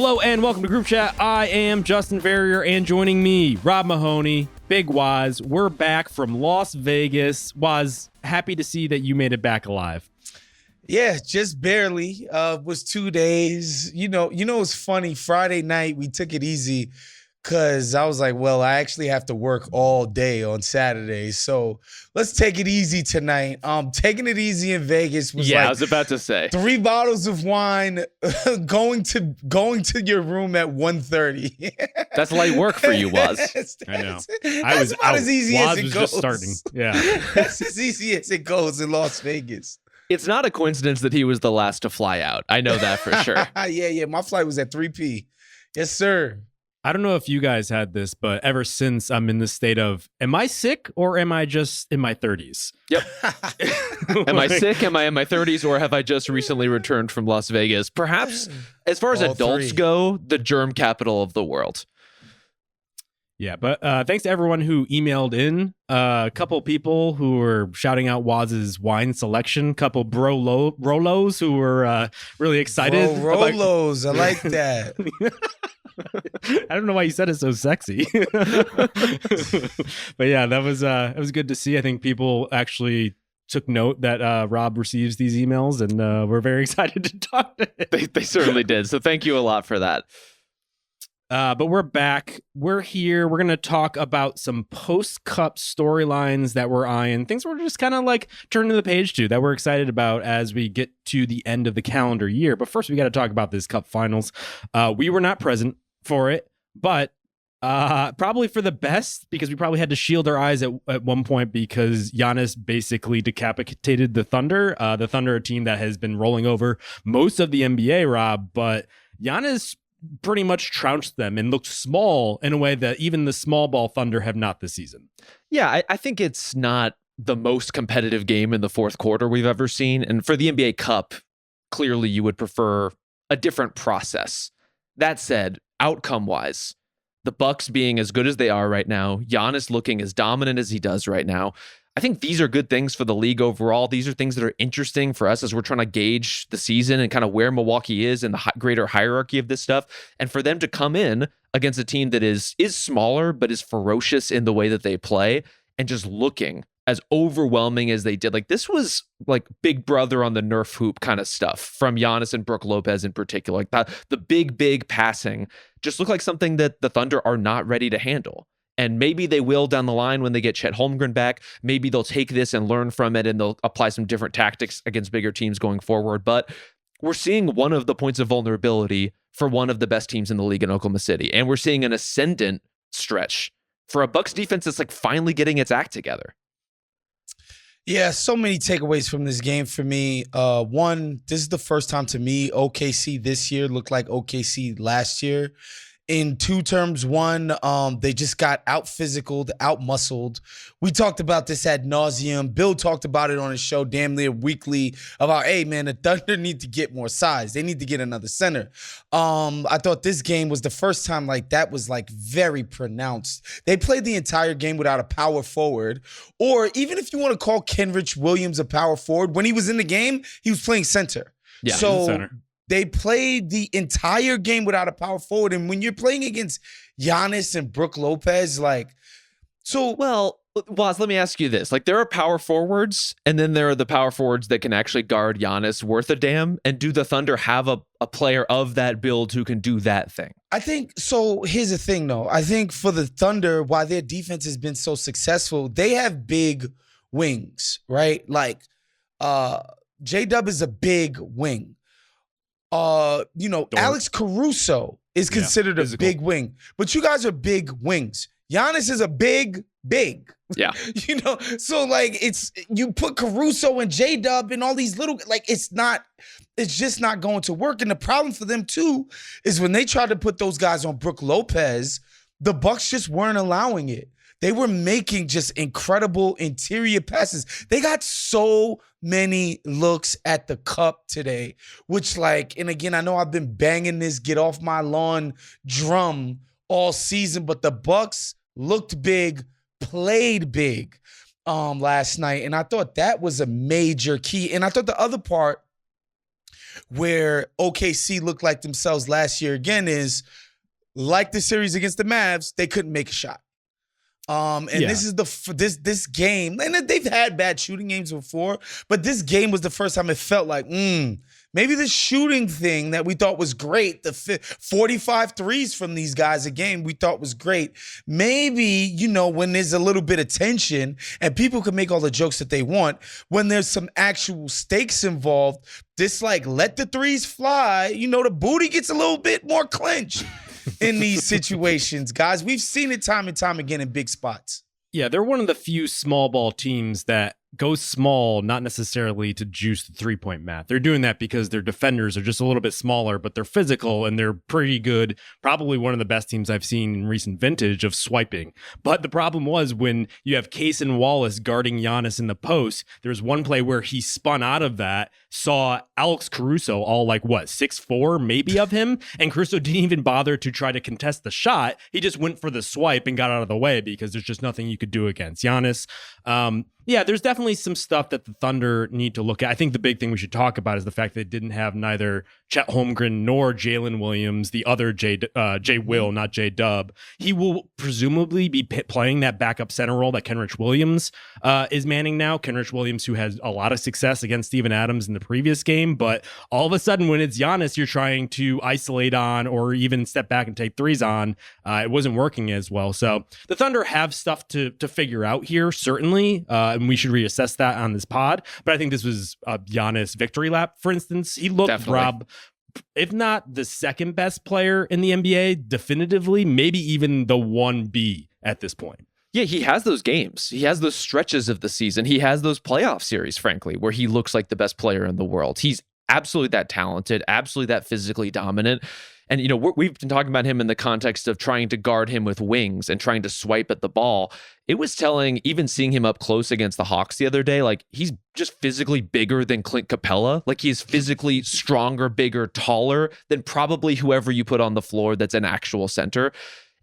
Hello and welcome to Group Chat. I am Justin Verrier, and joining me, Rob Mahoney, Big Waz. We're back from Las Vegas. Waz, happy to see that you made it back alive. Yeah, just barely. Was 2 days. You know, it's funny. Friday night, we took it easy because I was like, well, I actually have to work all day on Saturday. So let's take it easy tonight. Taking it easy in Vegas was I was about to say 3 bottles of wine, going to your room at 1:30. That's light work for you, Waz. I know. That's about as easy as it goes. Just starting. Yeah. That's as easy as it goes in Las Vegas. It's not a coincidence that he was the last to fly out. I know that for sure. Yeah. My flight was at 3 p. Yes, sir. I don't know if you guys had this, but ever since I'm in this state of, am I sick or am I just in my 30s? Yep. Am I sick? Am I in my 30s? Or have I just recently returned from Las Vegas? Perhaps, as far as All adults three. go, the germ capital of the world. Yeah, but thanks to everyone who emailed in. A couple people who were shouting out Waz's wine selection. Couple Rolos who were really excited. Rolos, I like that. I don't know why you said it so sexy. But yeah, that was it was good to see. I think people actually took note that Rob receives these emails, and we're very excited to talk to him. They certainly did. So thank you a lot for that. But we're back. We're here. We're going to talk about some post-cup storylines that we're eyeing, things we're just kind of like turning the page to that we're excited about as we get to the end of the calendar year. But first, we got to talk about this cup finals. We were not present for it, but probably for the best, because we probably had to shield our eyes at one point because Giannis basically decapitated the Thunder. The Thunder, a team that has been rolling over most of the NBA, Rob, but Giannis pretty much trounced them and looked small in a way that even the small ball Thunder have not this season. Yeah, I think it's not the most competitive game in the fourth quarter we've ever seen. And for the NBA Cup, clearly you would prefer a different process. That said, outcome-wise, the Bucks being as good as they are right now, Giannis looking as dominant as he does right now, I think these are good things for the league overall. These are things that are interesting for us as we're trying to gauge the season and kind of where Milwaukee is in the greater hierarchy of this stuff. And for them to come in against a team that is smaller, but is ferocious in the way that they play and just looking as overwhelming as they did. Like, this was like Big Brother on the Nerf hoop kind of stuff from Giannis and Brook Lopez in particular. Like that, the big passing just looked like something that the Thunder are not ready to handle. And maybe they will down the line when they get Chet Holmgren back. Maybe they'll take this and learn from it and they'll apply some different tactics against bigger teams going forward. But we're seeing one of the points of vulnerability for one of the best teams in the league in Oklahoma City. And we're seeing an ascendant stretch for a Bucks defense that's like finally getting its act together. Yeah, so many takeaways from this game for me. One, this is the first time to me OKC this year looked like OKC last year. In two terms, one, they just got out-physicaled, out-muscled. We talked about this ad nauseum. Bill talked about it on his show damn near weekly about, hey, man, the Thunder need to get more size. They need to get another center. I thought this game was the first time like that was like very pronounced. They played the entire game without a power forward, or even if you want to call Kenrich Williams a power forward, when he was in the game, he was playing center. Yeah, so center. They played the entire game without a power forward. And when you're playing against Giannis and Brook Lopez, like, so. Well, Waz, let me ask you this. Like, there are power forwards, and then there are the power forwards that can actually guard Giannis worth a damn. And do the Thunder have a player of that build who can do that thing? I think, so here's the thing, though. I think for the Thunder, why their defense has been so successful, they have big wings, right? Like, J-Dub is a big wing. Alex Caruso is considered a big wing, but you guys are big wings. Giannis is a big. Yeah. So like you put Caruso and J-Dub and all these little, like it's just not going to work. And the problem for them too is when they tried to put those guys on Brook Lopez, the Bucks just weren't allowing it. They were making just incredible interior passes. They got so many looks at the cup today, which and again, I know I've been banging this get off my lawn drum all season, but the Bucks looked big, played big last night. And I thought that was a major key. And I thought the other part where OKC looked like themselves last year again is, like the series against the Mavs, they couldn't make a shot. This is this game, and they've had bad shooting games before, but this game was the first time it felt like, maybe the shooting thing that we thought was great, the 45 threes from these guys a game we thought was great. Maybe, when there's a little bit of tension and people can make all the jokes that they want, when there's some actual stakes involved, this let the threes fly, the booty gets a little bit more clenched in these situations, guys. We've seen it time and time again in big spots. Yeah, they're one of the few small ball teams that go small, not necessarily to juice the three-point math. They're doing that because their defenders are just a little bit smaller, but they're physical and they're pretty good. Probably one of the best teams I've seen in recent vintage of swiping. But the problem was when you have Case and Wallace guarding Giannis in the post, there was one play where he spun out of that, saw Alex Caruso all 6'4" maybe of him, and Caruso didn't even bother to try to contest the shot. He just went for the swipe and got out of the way because there's just nothing you could do against Giannis. Yeah, there's definitely some stuff that the Thunder need to look at. I think the big thing we should talk about is the fact that they didn't have neither Chet Holmgren nor Jalen Williams, the other J Will, not J Dub. He will presumably be playing that backup center role that Kenrich Williams is manning now. Kenrich Williams, who has a lot of success against Steven Adams in the previous game, but all of a sudden when it's Giannis, you're trying to isolate on or even step back and take threes on. It wasn't working as well. So the Thunder have stuff to figure out here, certainly. And we should reassess that on this pod. But I think this was a Giannis victory lap, for instance. He looked, Rob, if not the second best player in the NBA, definitively, maybe even the 1B at this point. Yeah, he has those games. He has those stretches of the season. He has those playoff series, frankly, where he looks like the best player in the world. He's absolutely that talented, absolutely that physically dominant. And, we've been talking about him in the context of trying to guard him with wings and trying to swipe at the ball. It was telling, even seeing him up close against the Hawks the other day, he's just physically bigger than Clint Capella. He's physically stronger, bigger, taller than probably whoever you put on the floor that's an actual center.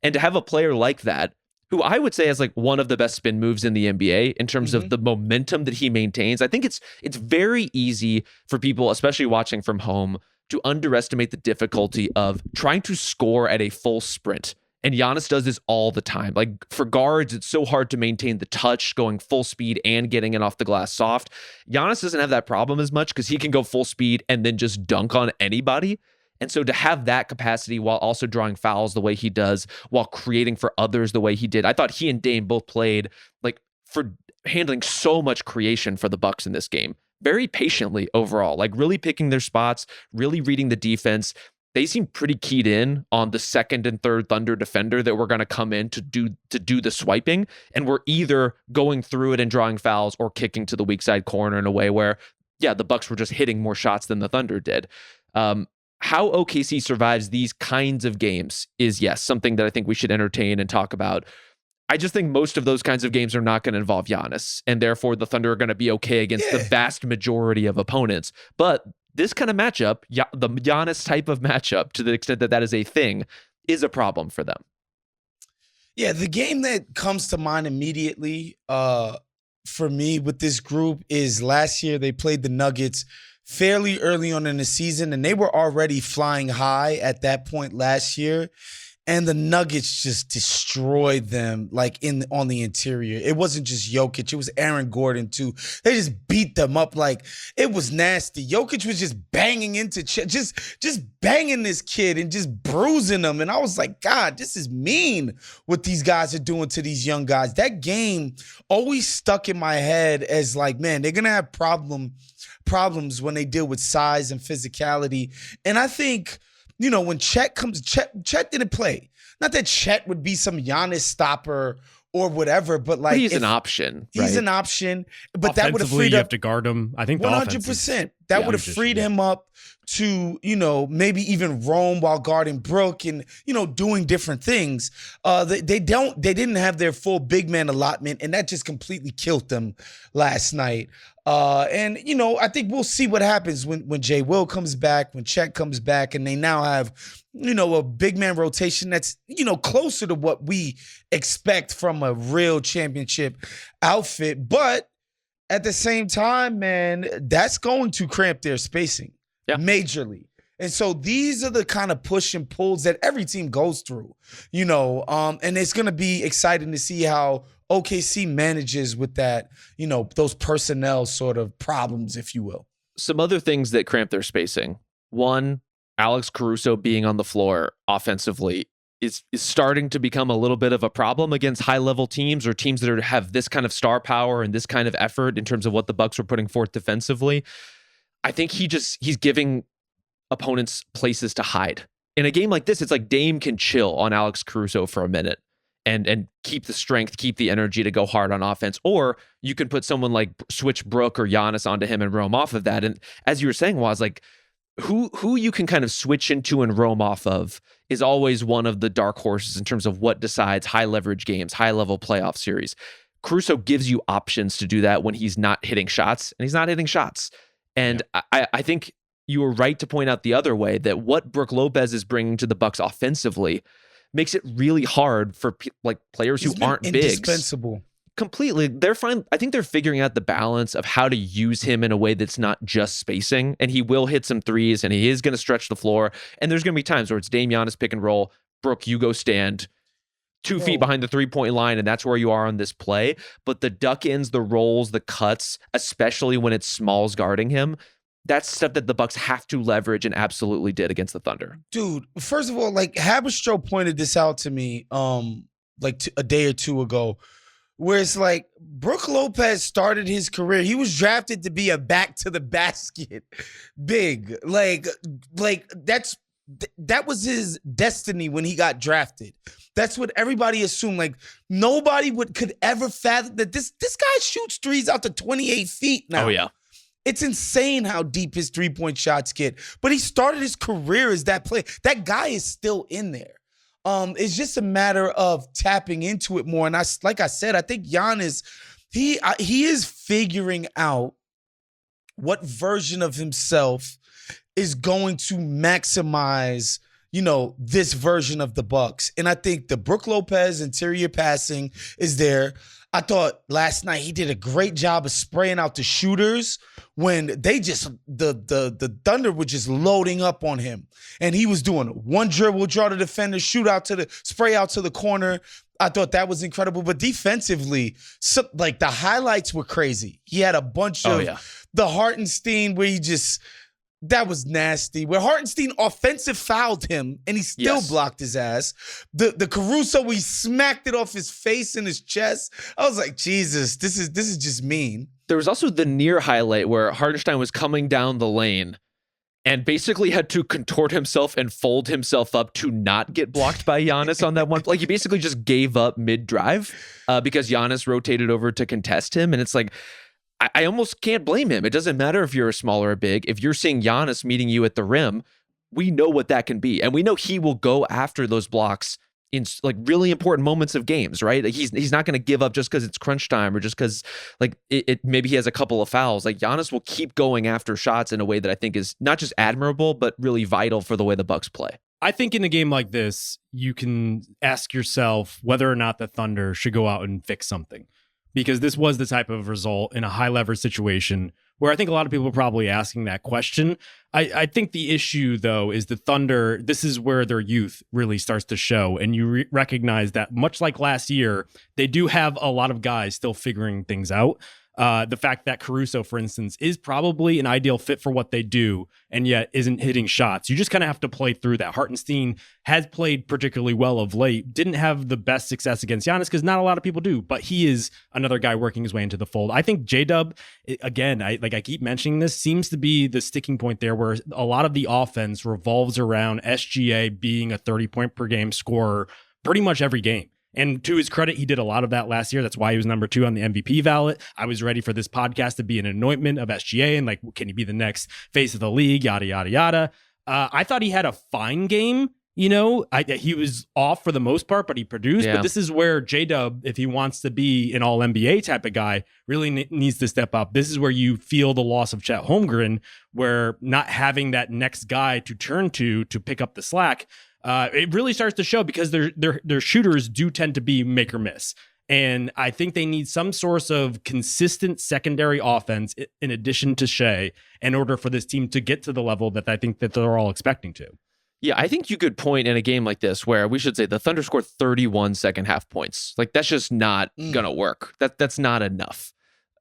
And to have a player like that, who I would say has one of the best spin moves in the NBA in terms of the momentum that he maintains, I think it's very easy for people, especially watching from home, to underestimate the difficulty of trying to score at a full sprint. And Giannis does this all the time. For guards, it's so hard to maintain the touch, going full speed and getting it off the glass soft. Giannis doesn't have that problem as much because he can go full speed and then just dunk on anybody. And so to have that capacity while also drawing fouls the way he does, while creating for others the way he did, I thought he and Dame both played for handling so much creation for the Bucks in this game. Very patiently overall, really picking their spots, really reading the defense. They seem pretty keyed in on the second and third Thunder defender that were going to come in to do the swiping, and we're either going through it and drawing fouls or kicking to the weak side corner in a way where, the Bucks were just hitting more shots than the Thunder did. How OKC survives these kinds of games is, yes, something that I think we should entertain and talk about. I just think most of those kinds of games are not going to involve Giannis, and therefore the Thunder are going to be okay against the vast majority of opponents. But this kind of matchup, the Giannis type of matchup, to the extent that is a thing, is a problem for them. Yeah, the game that comes to mind immediately for me with this group is last year they played the Nuggets fairly early on in the season, and they were already flying high at that point last year. And the Nuggets just destroyed them on the interior. It wasn't just Jokic. It was Aaron Gordon, too. They just beat them up it was nasty. Jokic was just banging into just banging this kid and just bruising him. And I was like, God, this is mean what these guys are doing to these young guys. That game always stuck in my head as man, they're going to have problems when they deal with size and physicality. And I think, when Chet didn't play. Not that Chet would be some Giannis stopper or whatever, but he's an option. He's an option, but that would have freed you up. have to guard him. I think 100%. That would have freed him up to, maybe even roam while guarding Brook and, doing different things. They didn't have their full big man allotment, and that just completely killed them last night. And I think we'll see what happens when J Will comes back, when Chet comes back, and they now have, a big man rotation that's, closer to what we expect from a real championship outfit. But at the same time, man, that's going to cramp their spacing. Yeah. Majorly. And so these are the kind of push and pulls that every team goes through, and it's going to be exciting to see how OKC manages with that, those personnel sort of problems, if you will. Some other things that cramp their spacing. One, Alex Caruso being on the floor offensively is starting to become a little bit of a problem against high-level teams or teams that have this kind of star power and this kind of effort in terms of what the Bucks are putting forth defensively. I think he's giving opponents places to hide. In a game like this, it's like Dame can chill on Alex Caruso for a minute and keep the strength, keep the energy to go hard on offense. Or you can put someone like switch Brook or Giannis onto him and roam off of that. And as you were saying, Woz, like who you can kind of switch into and roam off of is always one of the dark horses in terms of what decides high leverage games, high level playoff series. Caruso gives you options to do that when he's not hitting shots, and he's not hitting shots. And yeah. I think you were right to point out the other way that what Brook Lopez is bringing to the Bucks offensively makes it really hard for players who aren't bigs. Indispensable. Completely. They're fine. I think they're figuring out the balance of how to use him in a way that's not just spacing. And he will hit some threes and he is going to stretch the floor. And there's going to be times where it's Dame Giannis pick and roll. Brook, you go stand 2 feet behind the 3-point line, and that's where you are on this play. But the duck ins, the rolls, the cuts, especially when it's Smalls guarding him, that's stuff that the Bucks have to leverage and absolutely did against the Thunder. Dude, first of all, Haberstroh pointed this out to me a day or two ago, where it's like Brook Lopez started his career. He was drafted to be a back to the basket big. That was his destiny when he got drafted. That's what everybody assumed. Like nobody could ever fathom that this guy shoots threes out to 28 feet now. Oh yeah. It's insane how deep his 3-point shots get. But he started his career as that player. That guy is still in there. It's just a matter of tapping into it more. And like I said, I think Giannis, he is figuring out what version of himself is going to maximize, this version of the Bucks. And I think the Brook Lopez interior passing is there. I thought last night he did a great job of spraying out the shooters when the Thunder were just loading up on him. And he was doing one dribble, draw the defender, spray out to the corner. I thought that was incredible. But defensively, the highlights were crazy. He had a bunch of the Hartenstein where that was nasty. Where Hartenstein offensive fouled him and he still blocked his ass. The Caruso, we smacked it off his face and his chest. I was like, Jesus, this is just mean. There was also the near highlight where Hartenstein was coming down the lane and basically had to contort himself and fold himself up to not get blocked by Giannis on that one. Like he basically just gave up mid-drive because Giannis rotated over to contest him. And it's like, I almost can't blame him. It doesn't matter if you're a small or a big. If you're seeing Giannis meeting you at the rim, we know what that can be. And we know he will go after those blocks in really important moments of games, right? Like he's not going to give up just because it's crunch time or just because maybe he has a couple of fouls. Like Giannis will keep going after shots in a way that I think is not just admirable, but really vital for the way the Bucks play. I think in a game like this, you can ask yourself whether or not the Thunder should go out and fix something. Because this was the type of result in a high leverage situation where I think a lot of people are probably asking that question. I think the issue, though, is the Thunder, this is where their youth really starts to show. And you recognize that much like last year, they do have a lot of guys still figuring things out. The fact that Caruso, for instance, is probably an ideal fit for what they do and yet isn't hitting shots. You just kind of have to play through that. Hartenstein has played particularly well of late, didn't have the best success against Giannis because not a lot of people do, but he is another guy working his way into the fold. I think J-Dub, again, I keep mentioning this, seems to be the sticking point there where a lot of the offense revolves around SGA being a 30-point per game scorer pretty much every game. And to his credit, he did a lot of that last year. That's why he was number 2 on the MVP ballot. I was ready for this podcast to be an anointment of SGA and can he be the next face of the league, yada, yada, yada. I thought he had a fine game. He was off for the most part, but he produced. Yeah. But this is where J-Dub, if he wants to be an all-NBA type of guy, really needs to step up. This is where you feel the loss of Chet Holmgren, where not having that next guy to turn to pick up the slack, it really starts to show because their shooters do tend to be make or miss. And I think they need some source of consistent secondary offense in addition to Shea in order for this team to get to the level that I think that they're all expecting to. Yeah, I think you could point in a game like this where we should say the Thunder scored 31 second half points. Like, that's just not going to work. That's not enough,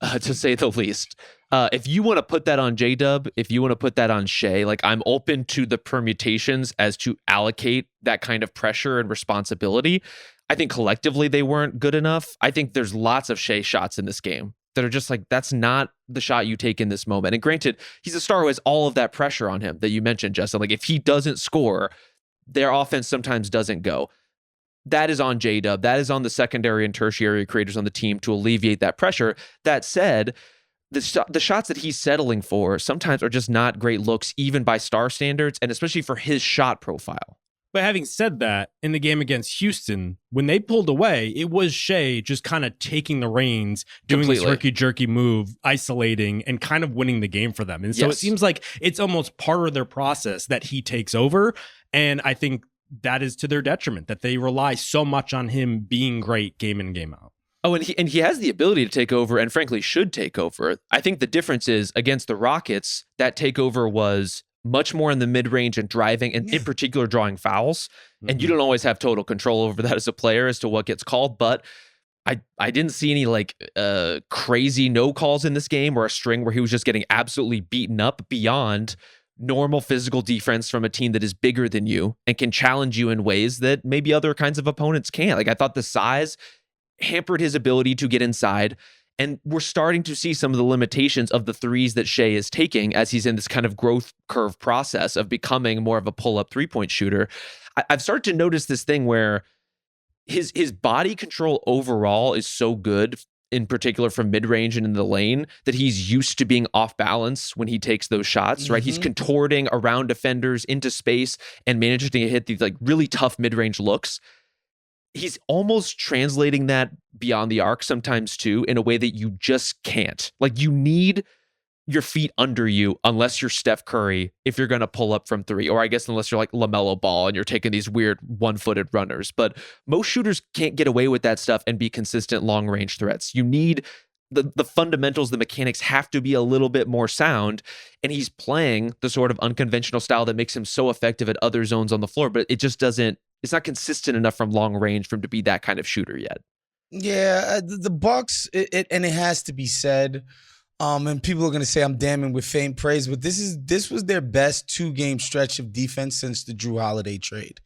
to say the least. If you want to put that on J-Dub, if you want to put that on Shea, like, I'm open to the permutations as to allocate that kind of pressure and responsibility. I think collectively they weren't good enough. I think there's lots of Shea shots in this game that are just like, that's not the shot you take in this moment. And granted, he's a star who has all of that pressure on him that you mentioned, Justin. Like, if he doesn't score, their offense sometimes doesn't go. That is on J-Dub. That is on the secondary and tertiary creators on the team to alleviate that pressure. That said, the shots that he's settling for sometimes are just not great looks, even by star standards, and especially for his shot profile. But having said that, in the game against Houston, when they pulled away, it was Shea just kind of taking the reins, doing this herky-jerky move, isolating, and kind of winning the game for them. And so It seems like it's almost part of their process that he takes over. And I think that is to their detriment, that they rely so much on him being great game in, game out. Oh, and he has the ability to take over, and frankly should take over. I think the difference is against the Rockets, that takeover was much more in the mid-range and driving, and in particular drawing fouls. And you don't always have total control over that as a player as to what gets called. But I didn't see any like crazy no calls in this game, or a string where he was just getting absolutely beaten up beyond normal physical defense from a team that is bigger than you and can challenge you in ways that maybe other kinds of opponents can't. Like, I thought the size hampered his ability to get inside. And we're starting to see some of the limitations of the threes that Shea is taking as he's in this kind of growth curve process of becoming more of a pull-up three-point shooter. I've started to notice this thing where his body control overall is so good, in particular from mid-range and in the lane, that he's used to being off balance when he takes those shots, right? He's contorting around defenders into space and managing to hit these like really tough mid-range looks. He's almost translating that beyond the arc sometimes too, in a way that you just can't. Like, you need your feet under you unless you're Steph Curry if you're going to pull up from three, or I guess unless you're like LaMelo Ball and you're taking these weird one-footed runners. But most shooters can't get away with that stuff and be consistent long-range threats. You need the fundamentals, the mechanics have to be a little bit more sound, and he's playing the sort of unconventional style that makes him so effective at other zones on the floor, but it just doesn't, it's not consistent enough from long range for him to be that kind of shooter yet. Yeah, the Bucks, and it has to be said, and people are going to say I'm damning with faint praise, but this was their best 2-game stretch of defense since the Drew Holiday trade.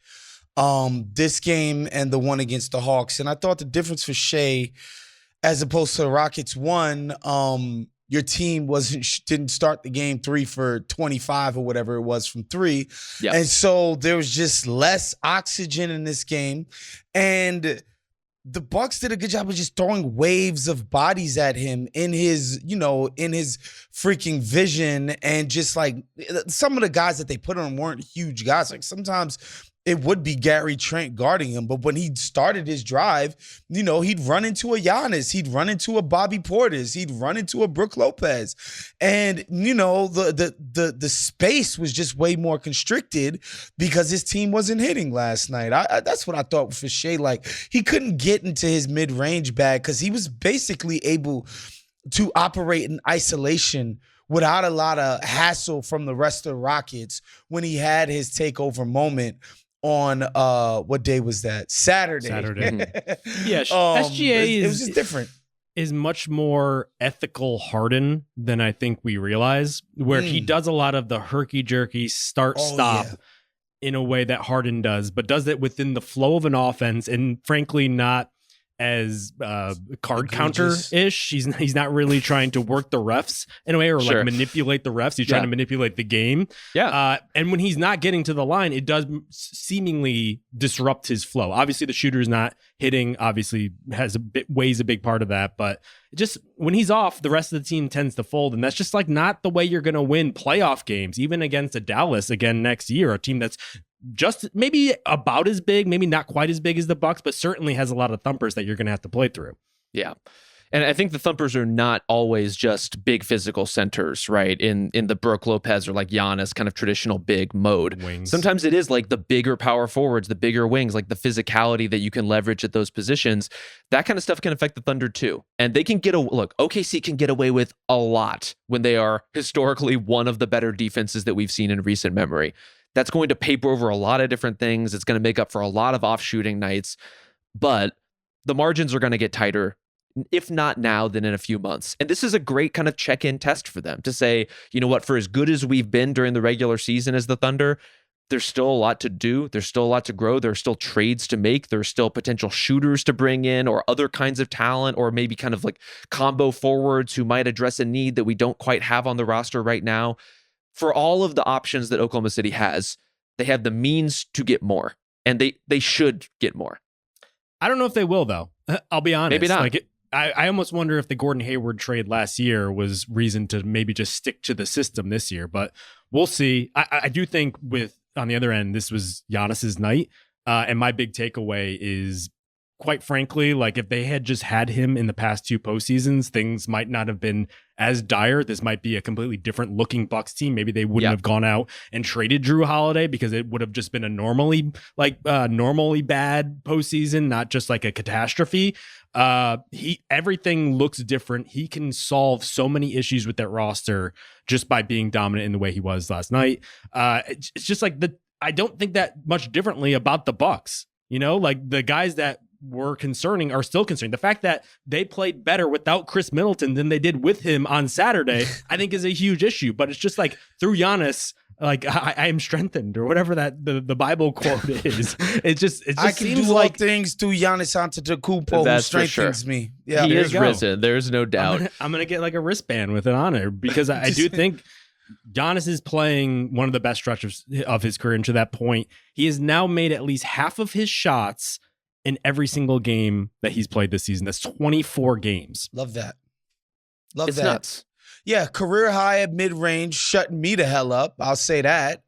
This game and the one against the Hawks. And I thought the difference for Shea, as opposed to the Rockets, one, your team didn't start the game 3 for 25 or whatever it was from 3. Yep. And so there was just less oxygen in this game. And the Bucks did a good job of just throwing waves of bodies at him in his freaking vision. And just like some of the guys that they put on weren't huge guys. Like, sometimes it would be Gary Trent guarding him, but when he started his drive, he'd run into a Giannis, he'd run into a Bobby Portis, he'd run into a Brook Lopez, and the space was just way more constricted because his team wasn't hitting last night. That's what I thought for Shea. Like, he couldn't get into his mid-range bag because he was basically able to operate in isolation without a lot of hassle from the rest of the Rockets when he had his takeover moment on what day was that? Saturday. Yeah, SGA it was just different. Is much more ethical Harden than I think we realize, where he does a lot of the herky-jerky start-stop in a way that Harden does, but does it within the flow of an offense, and frankly not as card counter-ish. He's not really trying to work the refs in a way, or like manipulate the refs. He's trying to manipulate the game. And when he's not getting to the line, it does seemingly disrupt his flow. Obviously, the shooter is not hitting, obviously weighs a big part of that, but just when he's off, the rest of the team tends to fold, and that's just like not the way you're going to win playoff games, even against a Dallas again next year, a team that's just maybe about as big, maybe not quite as big as the Bucks, but certainly has a lot of thumpers that you're going to have to play through. Yeah. And I think the Thumpers are not always just big physical centers, right? In the Brook Lopez or like Giannis kind of traditional big mode. Wings. Sometimes it is like the bigger power forwards, the bigger wings, like the physicality that you can leverage at those positions. That kind of stuff can affect the Thunder too. And they can look, OKC can get away with a lot when they are historically one of the better defenses that we've seen in recent memory. That's going to paper over a lot of different things. It's going to make up for a lot of off shooting nights, but the margins are going to get tighter. If not now, then in a few months. And this is a great kind of check-in test for them to say, you know what, for as good as we've been during the regular season as the Thunder, there's still a lot to do. There's still a lot to grow. There are still trades to make. There's still potential shooters to bring in or other kinds of talent or maybe kind of like combo forwards who might address a need that we don't quite have on the roster right now. For all of the options that Oklahoma City has, they have the means to get more, and they should get more. I don't know if they will, though. I'll be honest. Maybe not. Like I almost wonder if the Gordon Hayward trade last year was reason to maybe just stick to the system this year, but we'll see. I do think on the other end, this was Giannis's night. And my big takeaway is, quite frankly, like if they had just had him in the past two postseasons, things might not have been as dire. This might be a completely different looking Bucks team. Maybe they wouldn't have gone out and traded Drew Holiday because it would have just been a normally bad postseason, not just like a catastrophe. Everything looks different. He can solve so many issues with that roster just by being dominant in the way he was last night. It's just like I don't think that much differently about the Bucks. You know, like the guys that were concerning are still concerning. The fact that they played better without Chris Middleton than they did with him on Saturday, I think is a huge issue. But it's just like through Giannis, like I am strengthened or whatever that the Bible quote is. It just I can seems do like all things through Giannis Antetokounmpo who strengthens me. Yeah, he there is you go. risen. There's no doubt. I'm gonna get like a wristband with it on it because I do think Giannis is playing one of the best stretches of his career. And to that point, he has now made at least half of his shots in every single game that he's played this season. That's 24 games. Love that. It's that. nuts. Yeah, career high at mid-range, shutting me the hell up. I'll say that.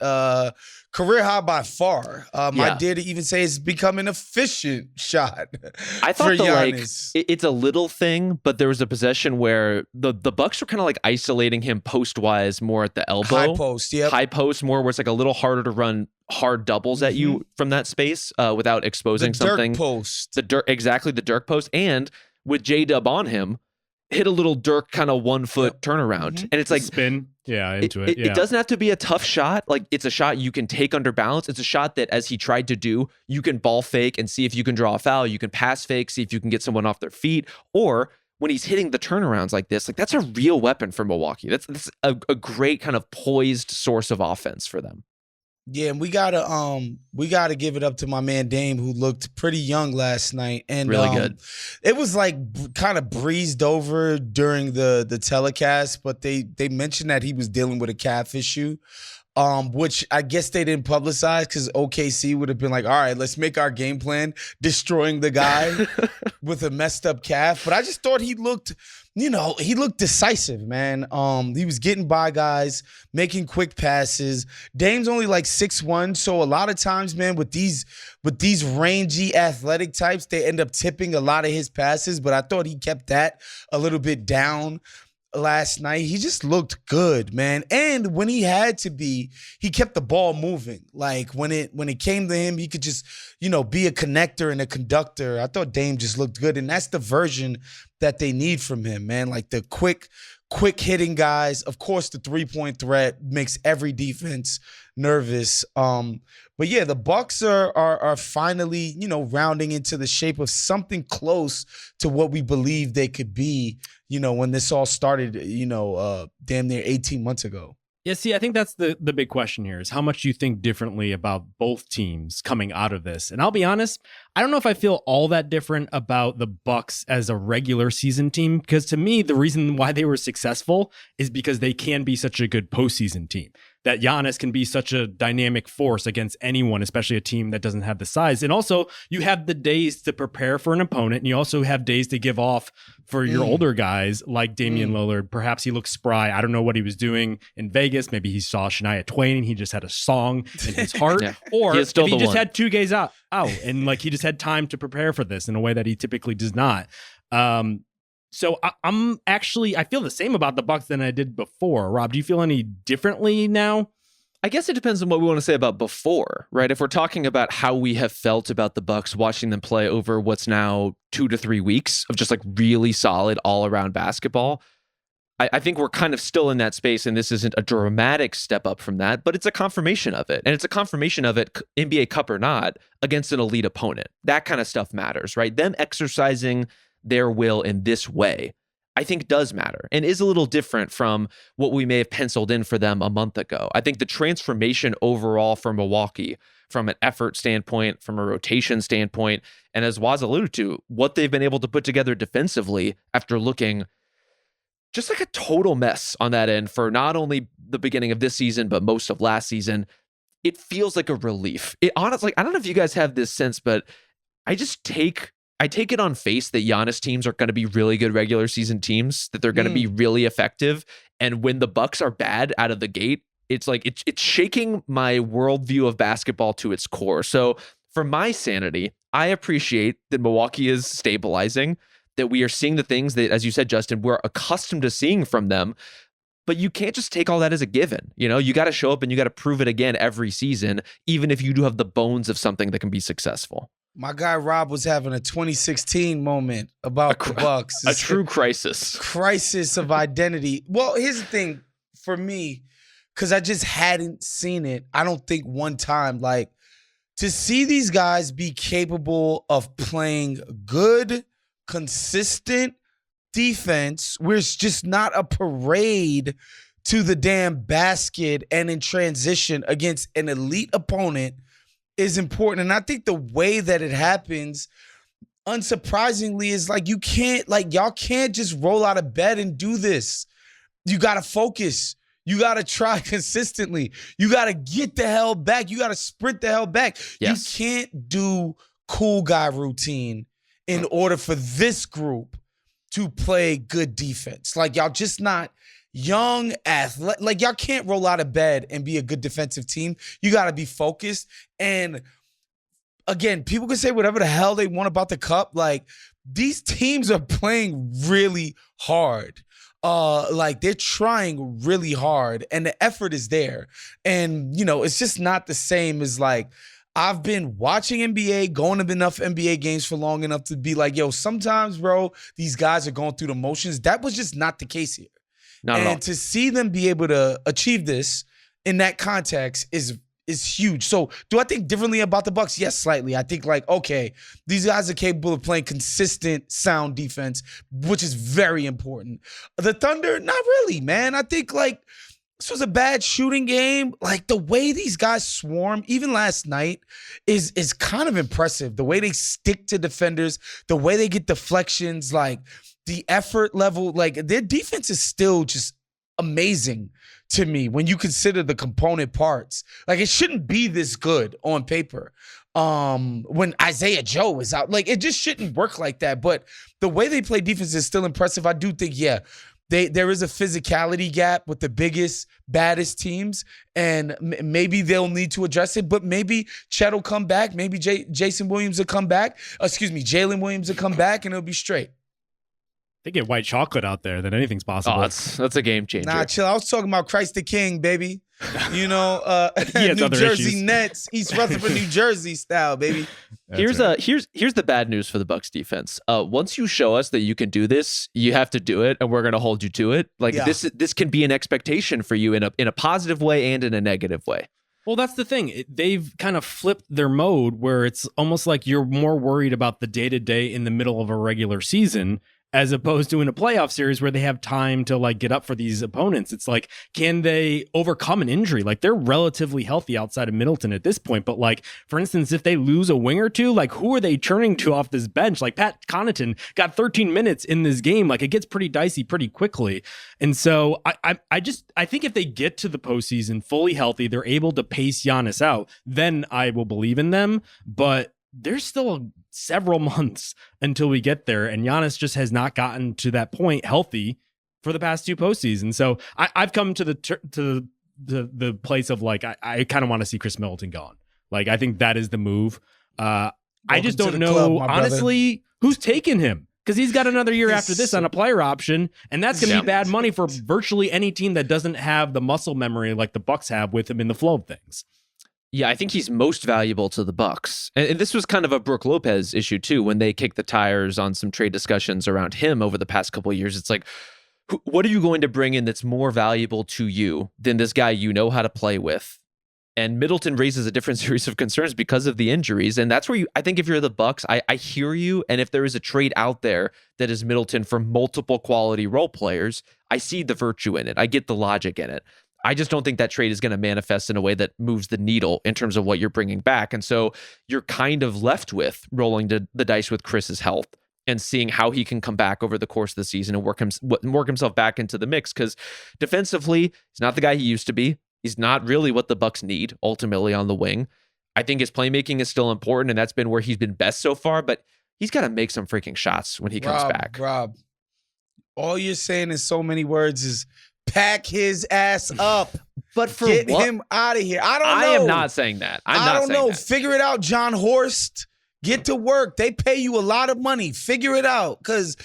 Career high by far. I dare to even say it's become an efficient shot. I thought for Giannis. it's a little thing, but there was a possession where the Bucks were kind of like isolating him post-wise more at the elbow. High post, yep. High post more where it's like a little harder to run hard doubles at you from that space without exposing something. Dirk post. Exactly, the Dirk post. And with J-Dub on him, hit a little Dirk kind of 1 foot turnaround. And it's like spin. Yeah, into it. It doesn't have to be a tough shot. Like it's a shot you can take under balance. It's a shot that, as he tried to do, you can ball fake and see if you can draw a foul. You can pass fake, see if you can get someone off their feet. Or when he's hitting the turnarounds like this, like that's a real weapon for Milwaukee. That's a great kind of poised source of offense for them. Yeah, and we gotta give it up to my man Dame, who looked pretty young last night, and really good. It was like kind of breezed over during the telecast, but they mentioned that he was dealing with a calf issue, which I guess they didn't publicize because OKC would have been like, all right, let's make our game plan, destroying the guy with a messed up calf. But I just thought he looked decisive, man. He was getting by guys, making quick passes. Dame's only like 6'1", so a lot of times, man, with these rangy athletic types, they end up tipping a lot of his passes. But I thought he kept that a little bit down last night. He just looked good, man. And when he had to be, he kept the ball moving. Like when it came to him, he could just, be a connector and a conductor. I thought Dame just looked good. And that's the version that they need from him, man. Like the quick hitting guys. Of course, the 3-point threat makes every defense nervous. But yeah, the Bucks are finally, rounding into the shape of something close to what we believe they could be, when this all started, damn near 18 months ago. Yeah, see, I think that's the big question here is how much you think differently about both teams coming out of this. And I'll be honest, I don't know if I feel all that different about the Bucks as a regular season team, because to me, the reason why they were successful is because they can be such a good postseason team. That Giannis can be such a dynamic force against anyone, especially a team that doesn't have the size. And also, you have the days to prepare for an opponent, and you also have days to give off for your older guys like Damian Lillard. Perhaps he looks spry. I don't know what he was doing in Vegas. Maybe he saw Shania Twain and he just had a song in his heart. Or if he just had 2 days out and like he just had time to prepare for this in a way that he typically does not. So I feel the same about the Bucks than I did before. Rob, do you feel any differently now? I guess it depends on what we want to say about before, right? If we're talking about how we have felt about the Bucks watching them play over what's now 2 to 3 weeks of just like really solid all-around basketball, I think we're kind of still in that space, and this isn't a dramatic step up from that, but it's a confirmation of it. And it's a confirmation of it, NBA Cup or not, against an elite opponent. That kind of stuff matters, right? Them exercising their will in this way, I think does matter and is a little different from what we may have penciled in for them a month ago. I think the transformation overall for Milwaukee, from an effort standpoint, from a rotation standpoint, and as Waz alluded to, what they've been able to put together defensively after looking just like a total mess on that end for not only the beginning of this season, but most of last season, it feels like a relief. It honestly, I don't know if you guys have this sense, but I take it on face that Giannis teams are going to be really good regular season teams, that they're going to be really effective. And when the Bucks are bad out of the gate, it's like it's shaking my worldview of basketball to its core. So for my sanity, I appreciate that Milwaukee is stabilizing, that we are seeing the things that, as you said, Justin, we're accustomed to seeing from them. But you can't just take all that as a given. You know, you got to show up and you got to prove it again every season, even if you do have the bones of something that can be successful. My guy Rob was having a 2016 moment about the Bucks. A true crisis. Crisis of identity. Well, here's the thing for me, because I just hadn't seen it, I don't think one time, like, to see these guys be capable of playing good, consistent defense where it's just not a parade to the damn basket and in transition against an elite opponent is important. And I think the way that it happens, unsurprisingly, is like y'all can't just roll out of bed and do this. You got to focus. You got to try consistently. You got to get the hell back. You got to sprint the hell back. Yes. You can't do cool guy routine in order for this group to play good defense. Like, y'all just not young athlete. Like, y'all can't roll out of bed and be a good defensive team. You got to be focused. And again, people can say whatever the hell they want about the Cup. Like, these teams are playing really hard. Like, they're trying really hard and the effort is there. And, you know, it's just not the same as, like, I've been watching NBA, going to enough NBA games for long enough to be like, yo, sometimes, bro, these guys are going through the motions. That was just not the case here. Not at all. And to see them be able to achieve this in that context is huge. So do I think differently about the Bucks? Yes, slightly. I think, like, okay, these guys are capable of playing consistent, sound defense, which is very important. The Thunder, not really, man. I think, like, this was a bad shooting game. Like, the way these guys swarm, even last night, is kind of impressive. The way they stick to defenders, the way they get deflections, like, the effort level, like, their defense is still just amazing to me when you consider the component parts. Like, it shouldn't be this good on paper. When Isaiah Joe is out, like, it just shouldn't work like that. But the way they play defense is still impressive. I do think, yeah, there is a physicality gap with the biggest, baddest teams, and maybe they'll need to address it. But maybe Chet will come back. Maybe Jalen Williams will come back, and it'll be straight. They get white chocolate out there, then anything's possible. Oh, that's a game changer. Nah, chill. I was talking about Christ the King, baby. You know, New Jersey issues. Nets, East Rutherford, New Jersey style, baby. Here's the bad news for the Bucks defense. Once you show us that you can do this, you have to do it, and we're going to hold you to it. Like, this can be an expectation for you in a positive way and in a negative way. Well, that's the thing. They've kind of flipped their mode where it's almost like you're more worried about the day-to-day in the middle of a regular season, as opposed to in a playoff series where they have time to, like, get up for these opponents. It's like, can they overcome an injury? Like, they're relatively healthy outside of Middleton at this point. But, like, for instance, if they lose a wing or two, like, who are they turning to off this bench? Like, Pat Connaughton got 13 minutes in this game. Like, it gets pretty dicey pretty quickly. And so I think if they get to the postseason fully healthy, they're able to pace Giannis out, then I will believe in them. But there's still several months until we get there, and Giannis just has not gotten to that point healthy for the past two postseasons. So I've come to the place of, like, I kind of want to see Chris Middleton gone. Like, I think that is the move. I just don't know, honestly, who's taking him. because he's got another year after this on a player option, and that's going to be bad money for virtually any team that doesn't have the muscle memory like the Bucks have with him in the flow of things. Yeah, I think he's most valuable to the Bucks. And this was kind of a Brook Lopez issue too, when they kicked the tires on some trade discussions around him over the past couple of years. It's like, what are you going to bring in that's more valuable to you than this guy you know how to play with? And Middleton raises a different series of concerns because of the injuries. And that's where I think if you're the Bucks, I hear you. And if there is a trade out there that is Middleton for multiple quality role players, I see the virtue in it. I get the logic in it. I just don't think that trade is going to manifest in a way that moves the needle in terms of what you're bringing back. And so you're kind of left with rolling the dice with Chris's health and seeing how he can come back over the course of the season and work himself back into the mix. Because defensively, he's not the guy he used to be. He's not really what the Bucks need ultimately on the wing. I think his playmaking is still important, and that's been where he's been best so far, but he's got to make some freaking shots when he comes back. Rob, all you're saying in so many words is pack his ass up. But for get what? him out of here. I don't know. I am not saying that. I don't know. Figure it out, John Horst. Get to work. They pay you a lot of money. Figure it out. Because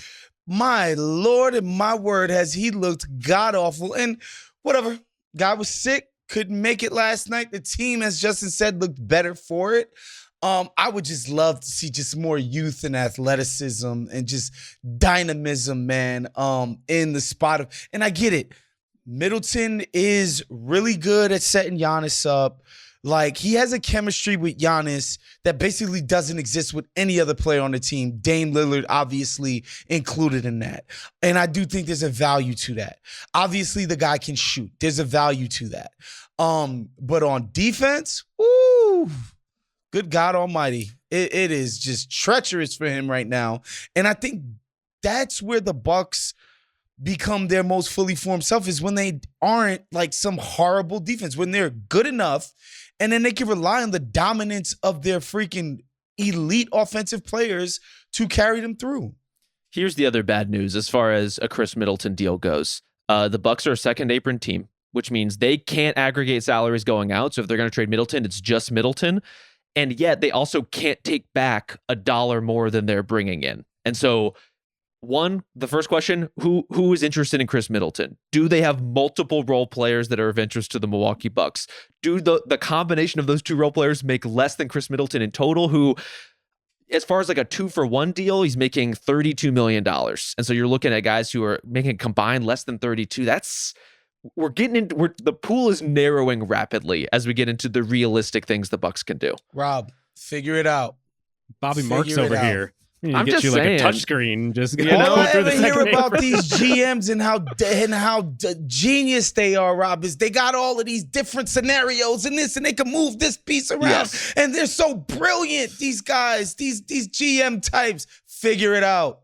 my Lord and my word, has he looked god-awful. And whatever. Guy was sick. Couldn't make it last night. The team, as Justin said, looked better for it. I would just love to see just more youth and athleticism and just dynamism, man, in the spot of, and I get it. Middleton is really good at setting Giannis up. Like, he has a chemistry with Giannis that basically doesn't exist with any other player on the team. Dame Lillard obviously included in that. And I do think there's a value to that. Obviously, the guy can shoot. There's a value to that. But on defense, woo, good God almighty. It is just treacherous for him right now. And I think that's where the Bucks become their most fully formed self, is when they aren't like some horrible defense, when they're good enough, and then they can rely on the dominance of their freaking elite offensive players to carry them through. Here's the other bad news as far as a Chris Middleton deal goes. The Bucks are a second apron team, which means they can't aggregate salaries going out. So if they're going to trade Middleton, it's just Middleton. And yet they also can't take back $1 more than they're bringing in. And so the first question, who is interested in Chris Middleton? Do they have multiple role players that are of interest to the Milwaukee Bucks? Do the combination of those two role players make less than Chris Middleton in total, who, as far as like a 2-for-1 deal, he's making $32 million. And so you're looking at guys who are making combined less than 32. The pool is narrowing rapidly as we get into the realistic things the Bucks can do. Rob, figure it out. Bobby Marks over here. I'm just saying, like a touchscreen. Just all I ever hear about these GMs and how genius they are, Rob, is they got all of these different scenarios and this, and they can move this piece around, yes, and they're so brilliant. These guys, these GM types, figure it out.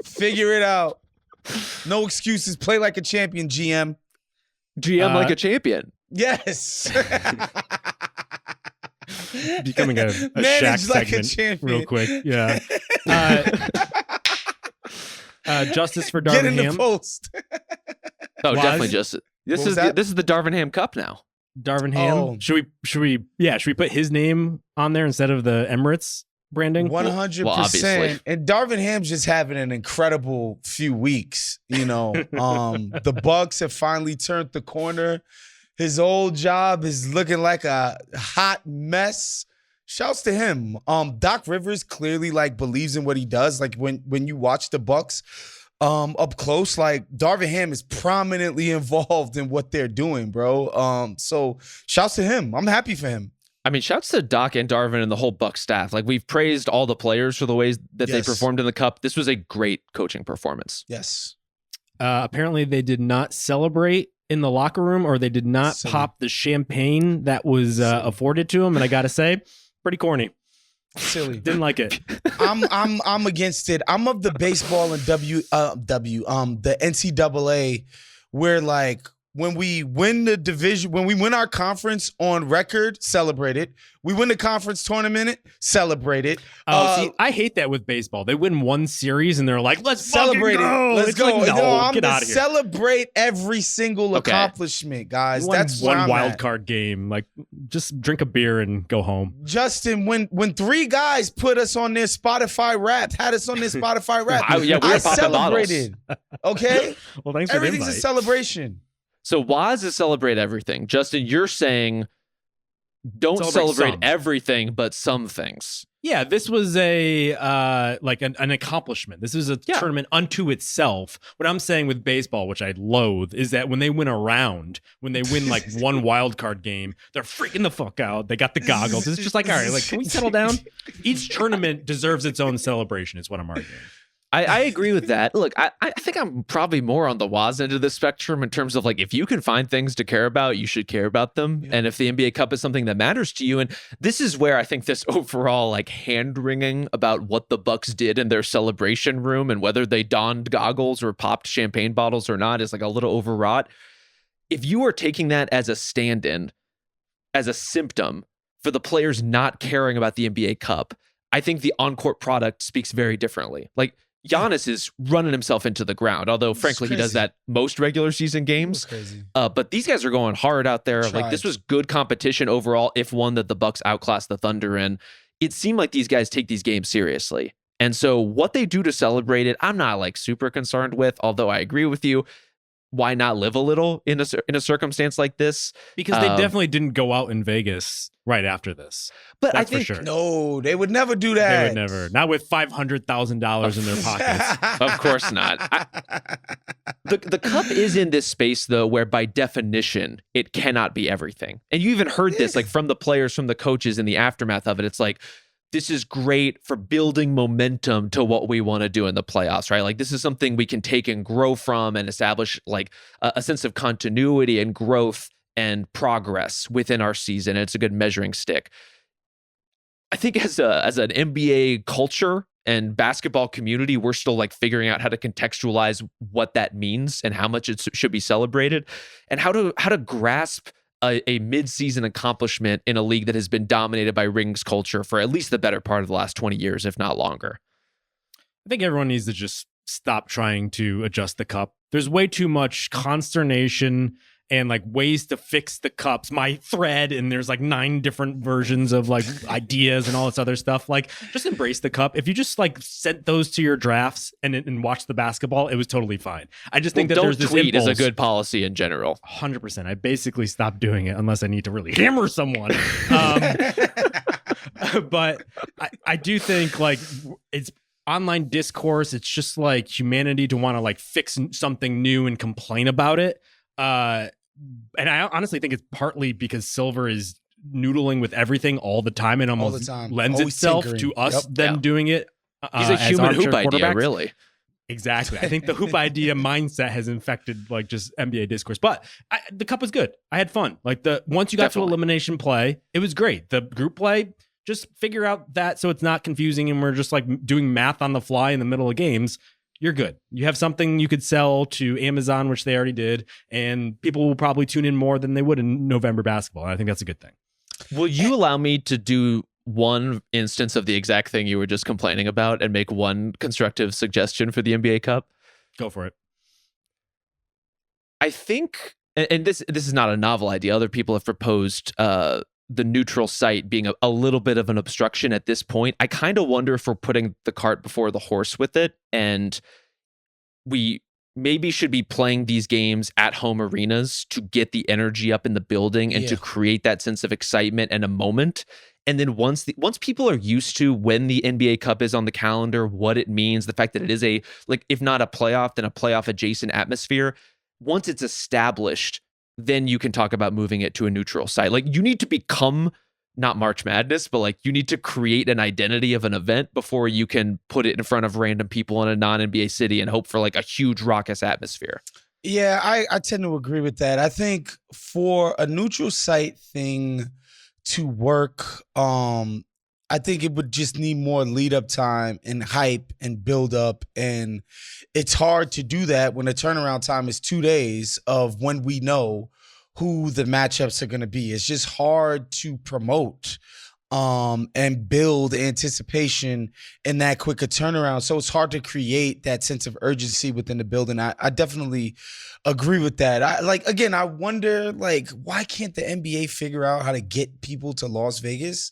Figure it out. No excuses. Play like a champion, GM. GM like a champion. Yes. Becoming a Shaq like segment real quick. Yeah. Justice for Darvin Ham. Get in the post. Definitely justice. This is the Darvin Ham Cup now. Darvin Ham. Oh. Should we put his name on there instead of the Emirates branding? 100%. And Darvin Ham's just having an incredible few weeks. You know, the Bucks have finally turned the corner. His old job is looking like a hot mess. Shouts to him. Doc Rivers clearly like believes in what he does. Like when you watch the Bucks up close, like Darvin Ham is prominently involved in what they're doing, bro. So shouts to him. I'm happy for him. I mean, shouts to Doc and Darvin and the whole Bucks staff. Like, we've praised all the players for the ways that they performed in the Cup. This was a great coaching performance. Yes. Apparently they did not celebrate in the locker room, or they did not pop the champagne that was afforded to him. And I got to say, pretty corny. Silly. Didn't like it. I'm against it. I'm of the baseball and the NCAA, where like when we win the division, when we win our conference on record, celebrate it. We win the conference tournament, celebrate it. See, I hate that with baseball. They win one series and they're like, let's celebrate it. go. Let's It's go. Like, no, I'm get out of here. Celebrate every single accomplishment, guys. That's one where I'm wild at. card game. Like, just drink a beer and go home. Justin, when 3 guys put us on their Spotify Wrapped, had us on their Spotify Wrapped, we were I popping bottles. celebrated. Okay? Well, thanks for the Everything's a invite. celebration. So Waz is celebrate everything. Justin, you're saying don't celebrate some. everything, but some things. Yeah, this was a like an accomplishment. This is a tournament unto itself. What I'm saying with baseball, which I loathe, is that when they win a round, when they win like one wild card game, they're freaking the fuck out. They got the goggles. It's just like, all right, like, can we settle down? Each tournament deserves its own celebration, is what I'm arguing. I agree with that. Look, I think I'm probably more on the Waz end of the spectrum in terms of like, if you can find things to care about, you should care about them. Yeah. And if the NBA Cup is something that matters to you, and this is where I think this overall like hand wringing about what the Bucks did in their celebration room and whether they donned goggles or popped champagne bottles or not is like a little overwrought. If you are taking that as a stand-in, as a symptom for the players not caring about the NBA Cup, I think the on-court product speaks very differently. Like, Giannis is running himself into the ground, although frankly he does that most regular season games. But these guys are going hard out there. Like, this was good competition overall, if one that the Bucks outclassed the Thunder in. It seemed like these guys take these games seriously. And so what they do to celebrate it, I'm not like super concerned with, although I agree with you. Why not live a little in a circumstance like this? Because they definitely didn't go out in Vegas right after this. But that's I think, for sure. No, they would never do that. They would never. Not with $500,000 in their pockets. Of course not. The Cup is in this space, though, where by definition, it cannot be everything. And you even heard this like from the players, from the coaches in the aftermath of it. It's like, this is great for building momentum to what we want to do in the playoffs, right? Like, this is something we can take and grow from and establish like a sense of continuity and growth and progress within our season. It's a good measuring stick. I think as an NBA culture and basketball community, we're still like figuring out how to contextualize what that means and how much it should be celebrated and how to grasp a mid-season accomplishment in a league that has been dominated by rings culture for at least the better part of the last 20 years, if not longer. I think everyone needs to just stop trying to adjust the cup. There's way too much consternation and like ways to fix the cups. My thread, and there's like 9 different versions of like ideas and all this other stuff. Like, just embrace the cup. If you just like sent those to your drafts and watch the basketball, it was totally fine. I just think that there's this tweet impulse. is a good policy in general. 100%. I basically stopped doing it unless I need to really hammer someone. But I do think like it's online discourse. It's just like humanity to want to like fix something new and complain about it. And I honestly think it's partly because Silver is noodling with everything all the time and almost lends itself to us doing it. He's a human hoop idea, really. Exactly. I think the hoop idea mindset has infected like just NBA discourse. But the cup was good. I had fun. Like once you got to elimination play, it was great. The group play, just figure out that so it's not confusing and we're just like doing math on the fly in the middle of games. You're good. You have something you could sell to Amazon, which they already did, and people will probably tune in more than they would in November basketball. And I think that's a good thing. Will you allow me to do one instance of the exact thing you were just complaining about and make one constructive suggestion for the NBA Cup? Go for it. I think, and this is not a novel idea. Other people have proposed the neutral site being a little bit of an obstruction at this point. I kind of wonder if we're putting the cart before the horse with it, and we maybe should be playing these games at home arenas to get the energy up in the building and to create that sense of excitement and a moment. And then once people are used to when the NBA Cup is on the calendar, what it means, the fact that it is a, like, if not a playoff, then a playoff adjacent atmosphere, once it's established, then you can talk about moving it to a neutral site. Like, you need to become not March Madness, but like you need to create an identity of an event before you can put it in front of random people in a non-NBA city and hope for like a huge raucous atmosphere. Yeah, I tend to agree with that. I think for a neutral site thing to work, I think it would just need more lead up time and hype and build up. And it's hard to do that when the turnaround time is 2 days of when we know who the matchups are going to be. It's just hard to promote and build anticipation in that quick a turnaround. So it's hard to create that sense of urgency within the building. I definitely agree with that. I wonder, why can't the NBA figure out how to get people to Las Vegas?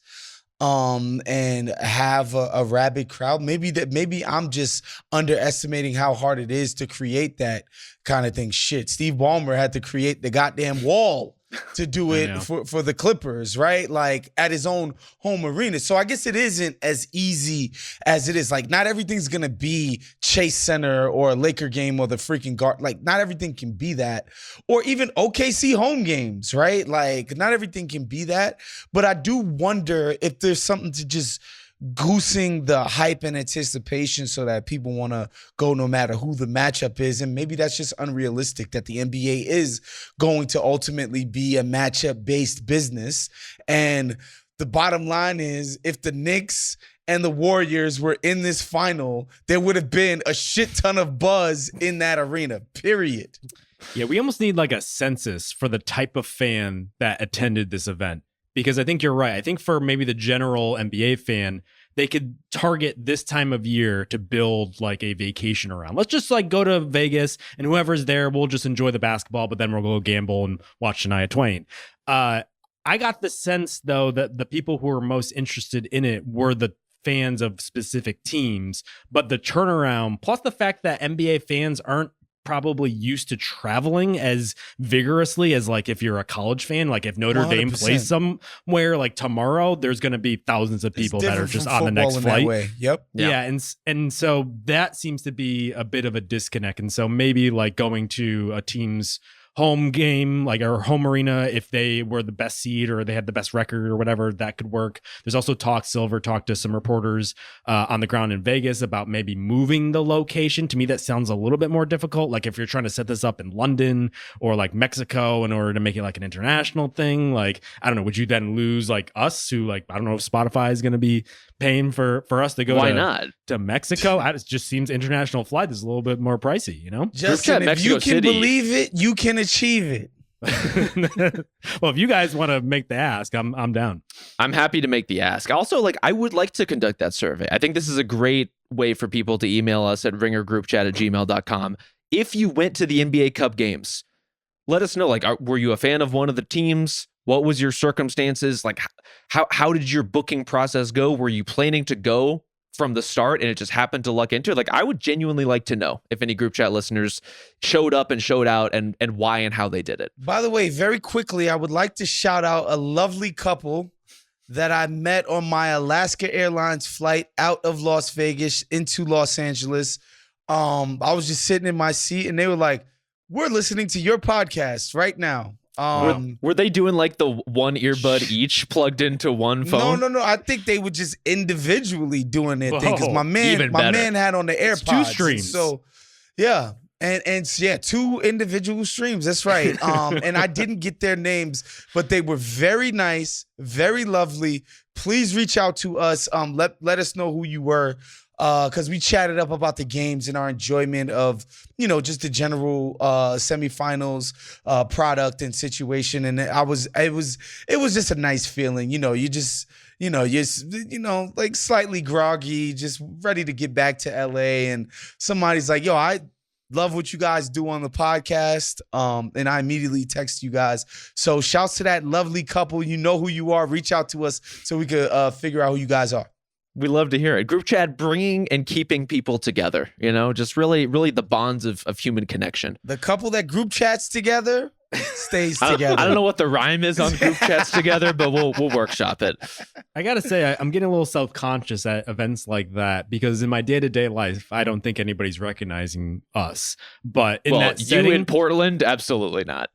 And have a rabid crowd. Maybe I'm just underestimating how hard it is to create that kind of thing. Shit, Steve Ballmer had to create the goddamn wall to do it for the Clippers, right? Like at his own home arena. So I guess it isn't as easy as it is. Like not everything's gonna be Chase Center or a Laker game or the freaking guard. Like not everything can be that. Or even OKC home games, right? Like not everything can be that. But I do wonder if there's something to just goosing the hype and anticipation so that people want to go no matter who the matchup is. And maybe that's just unrealistic that the NBA is going to ultimately be a matchup-based business. And the bottom line is if the Knicks and the Warriors were in this final, there would have been a shit ton of buzz in that arena, period. Yeah, we almost need like a census for the type of fan that attended this event. Because I think you're right. I think for maybe the general NBA fan, they could target this time of year to build like a vacation around. Let's just like go to Vegas and whoever's there, we'll just enjoy the basketball, but then we'll go gamble and watch Shania Twain. I got the sense, though, that the people who were most interested in it were the fans of specific teams. But the turnaround, plus the fact that NBA fans aren't probably used to traveling as vigorously as like if you're a college fan, like if Notre 100%. Dame plays somewhere like tomorrow, there's going to be thousands of people that are just on the next flight. Yep. Yeah. And so that seems to be a bit of a disconnect. And so maybe like going to a team's home game, like our home arena, if they were the best seed or they had the best record or whatever, that could work. There's also Silver talked to some reporters on the ground in Vegas about maybe moving the location. To me, that sounds a little bit more difficult. Like if you're trying to set this up in London or like Mexico in order to make it like an international thing, like, I don't know, would you then lose like us who like, I don't know if Spotify is going to be paying for us to go to Mexico? It just seems international flight is a little bit more pricey, you know? Justin, if Mexico you can City. believe it, you can achieve it. Well, if you guys want to make the ask, I'm down. I'm happy to make the ask. Also, like, I would like to conduct that survey. I think this is a great way for people to email us at ringergroupchat@gmail.com. If you went to the NBA Cup games, let us know, like, were you a fan of one of the teams? What was your circumstances? Like, how did your booking process go? Were you planning to go from the start and it just happened to luck into it? Like, I would genuinely like to know if any group chat listeners showed up and showed out and why and how they did it. By the way, very quickly, I would like to shout out a lovely couple that I met on my Alaska Airlines flight out of Las Vegas into Los Angeles. I was just sitting in my seat and they were like, "We're listening to your podcast right now." Were they doing like the one earbud each plugged into one phone? No. I think they were just individually doing their thing because my man had on the AirPods. It's 2 streams. So yeah. And yeah, 2 individual streams. That's right. And I didn't get their names, but they were very nice, very lovely. Please reach out to us. Let us know who you were. Because we chatted up about the games and our enjoyment of, just the general semifinals product and situation. And it was just a nice feeling. You just, you're like slightly groggy, just ready to get back to LA. And somebody's like, "Yo, I love what you guys do on the podcast." And I immediately text you guys. So shouts to that lovely couple. You know who you are. Reach out to us so we could figure out who you guys are. We love to hear it. Group chat bringing and keeping people together, just really, really the bonds of human connection. The couple that group chats together stays together. I don't know what the rhyme is on group chats together, but we'll workshop it. I got to say, I'm getting a little self-conscious at events like that because in my day-to-day life, I don't think anybody's recognizing us. But in that setting, you in Portland, absolutely not.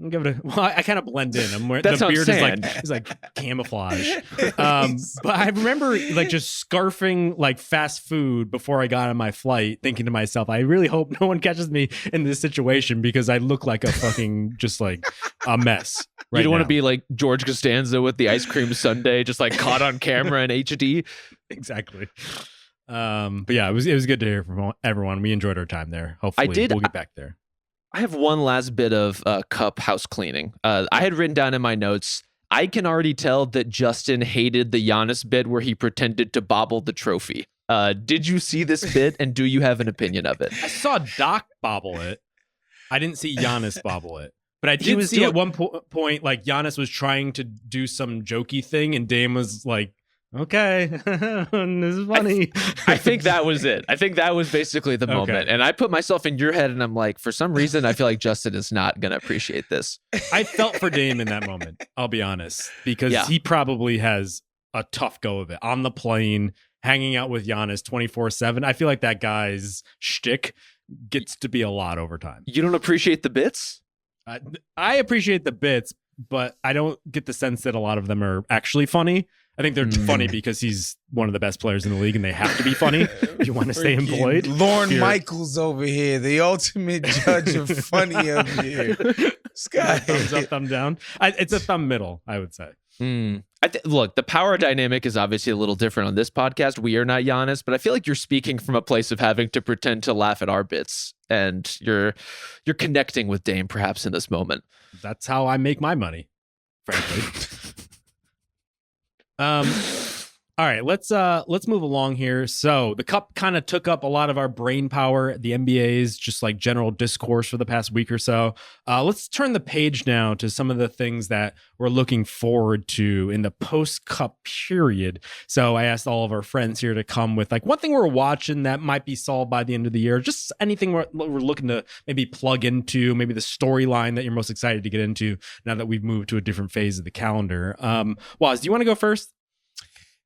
I kind of blend in. That's the what beard I'm is like camouflage. But I remember like just scarfing like fast food before I got on my flight, thinking to myself, I really hope no one catches me in this situation because I look like a fucking just like a mess. You don't want to be like George Costanza with the ice cream sundae, just like caught on camera in HD. Exactly. But yeah, it was good to hear from everyone. We enjoyed our time there. Hopefully we'll get back there. I have one last bit of cup house cleaning. I had written down in my notes, I can already tell that Justin hated the Giannis bit where he pretended to bobble the trophy. Did you see this bit, and do you have an opinion of it? I saw Doc bobble it. I didn't see Giannis bobble it. But I did see at one point, like, Giannis was trying to do some jokey thing, and Dame was like, okay, this is funny. I think that was it. I think that was basically the moment. And I put myself in your head, and I'm like, for some reason, I feel like Justin is not going to appreciate this. I felt for Dame in that moment, I'll be honest, because he probably has a tough go of it on the plane, hanging out with Giannis 24/7. I feel like that guy's shtick gets to be a lot over time. You don't appreciate the bits? I appreciate the bits, but I don't get the sense that a lot of them are actually funny. I think they're funny because he's one of the best players in the league, and they have to be funny if you want to stay employed. Lorne Michaels over here, the ultimate judge of funny over here. Sky. Thumbs up, thumb down. It's a thumb middle, I would say. Look, the power dynamic is obviously a little different on this podcast. We are not Giannis, but I feel like you're speaking from a place of having to pretend to laugh at our bits, and you're connecting with Dame perhaps in this moment. That's how I make my money, frankly. All right, let's move along here. So the cup kind of took up a lot of our brain power, the NBA's just like general discourse for the past week or so. Let's turn the page now to some of the things that we're looking forward to in the post-cup period. So I asked all of our friends here to come with like one thing we're watching that might be solved by the end of the year, just anything we're looking to maybe plug into, maybe the storyline that you're most excited to get into now that we've moved to a different phase of the calendar. Waz, do you want to go first?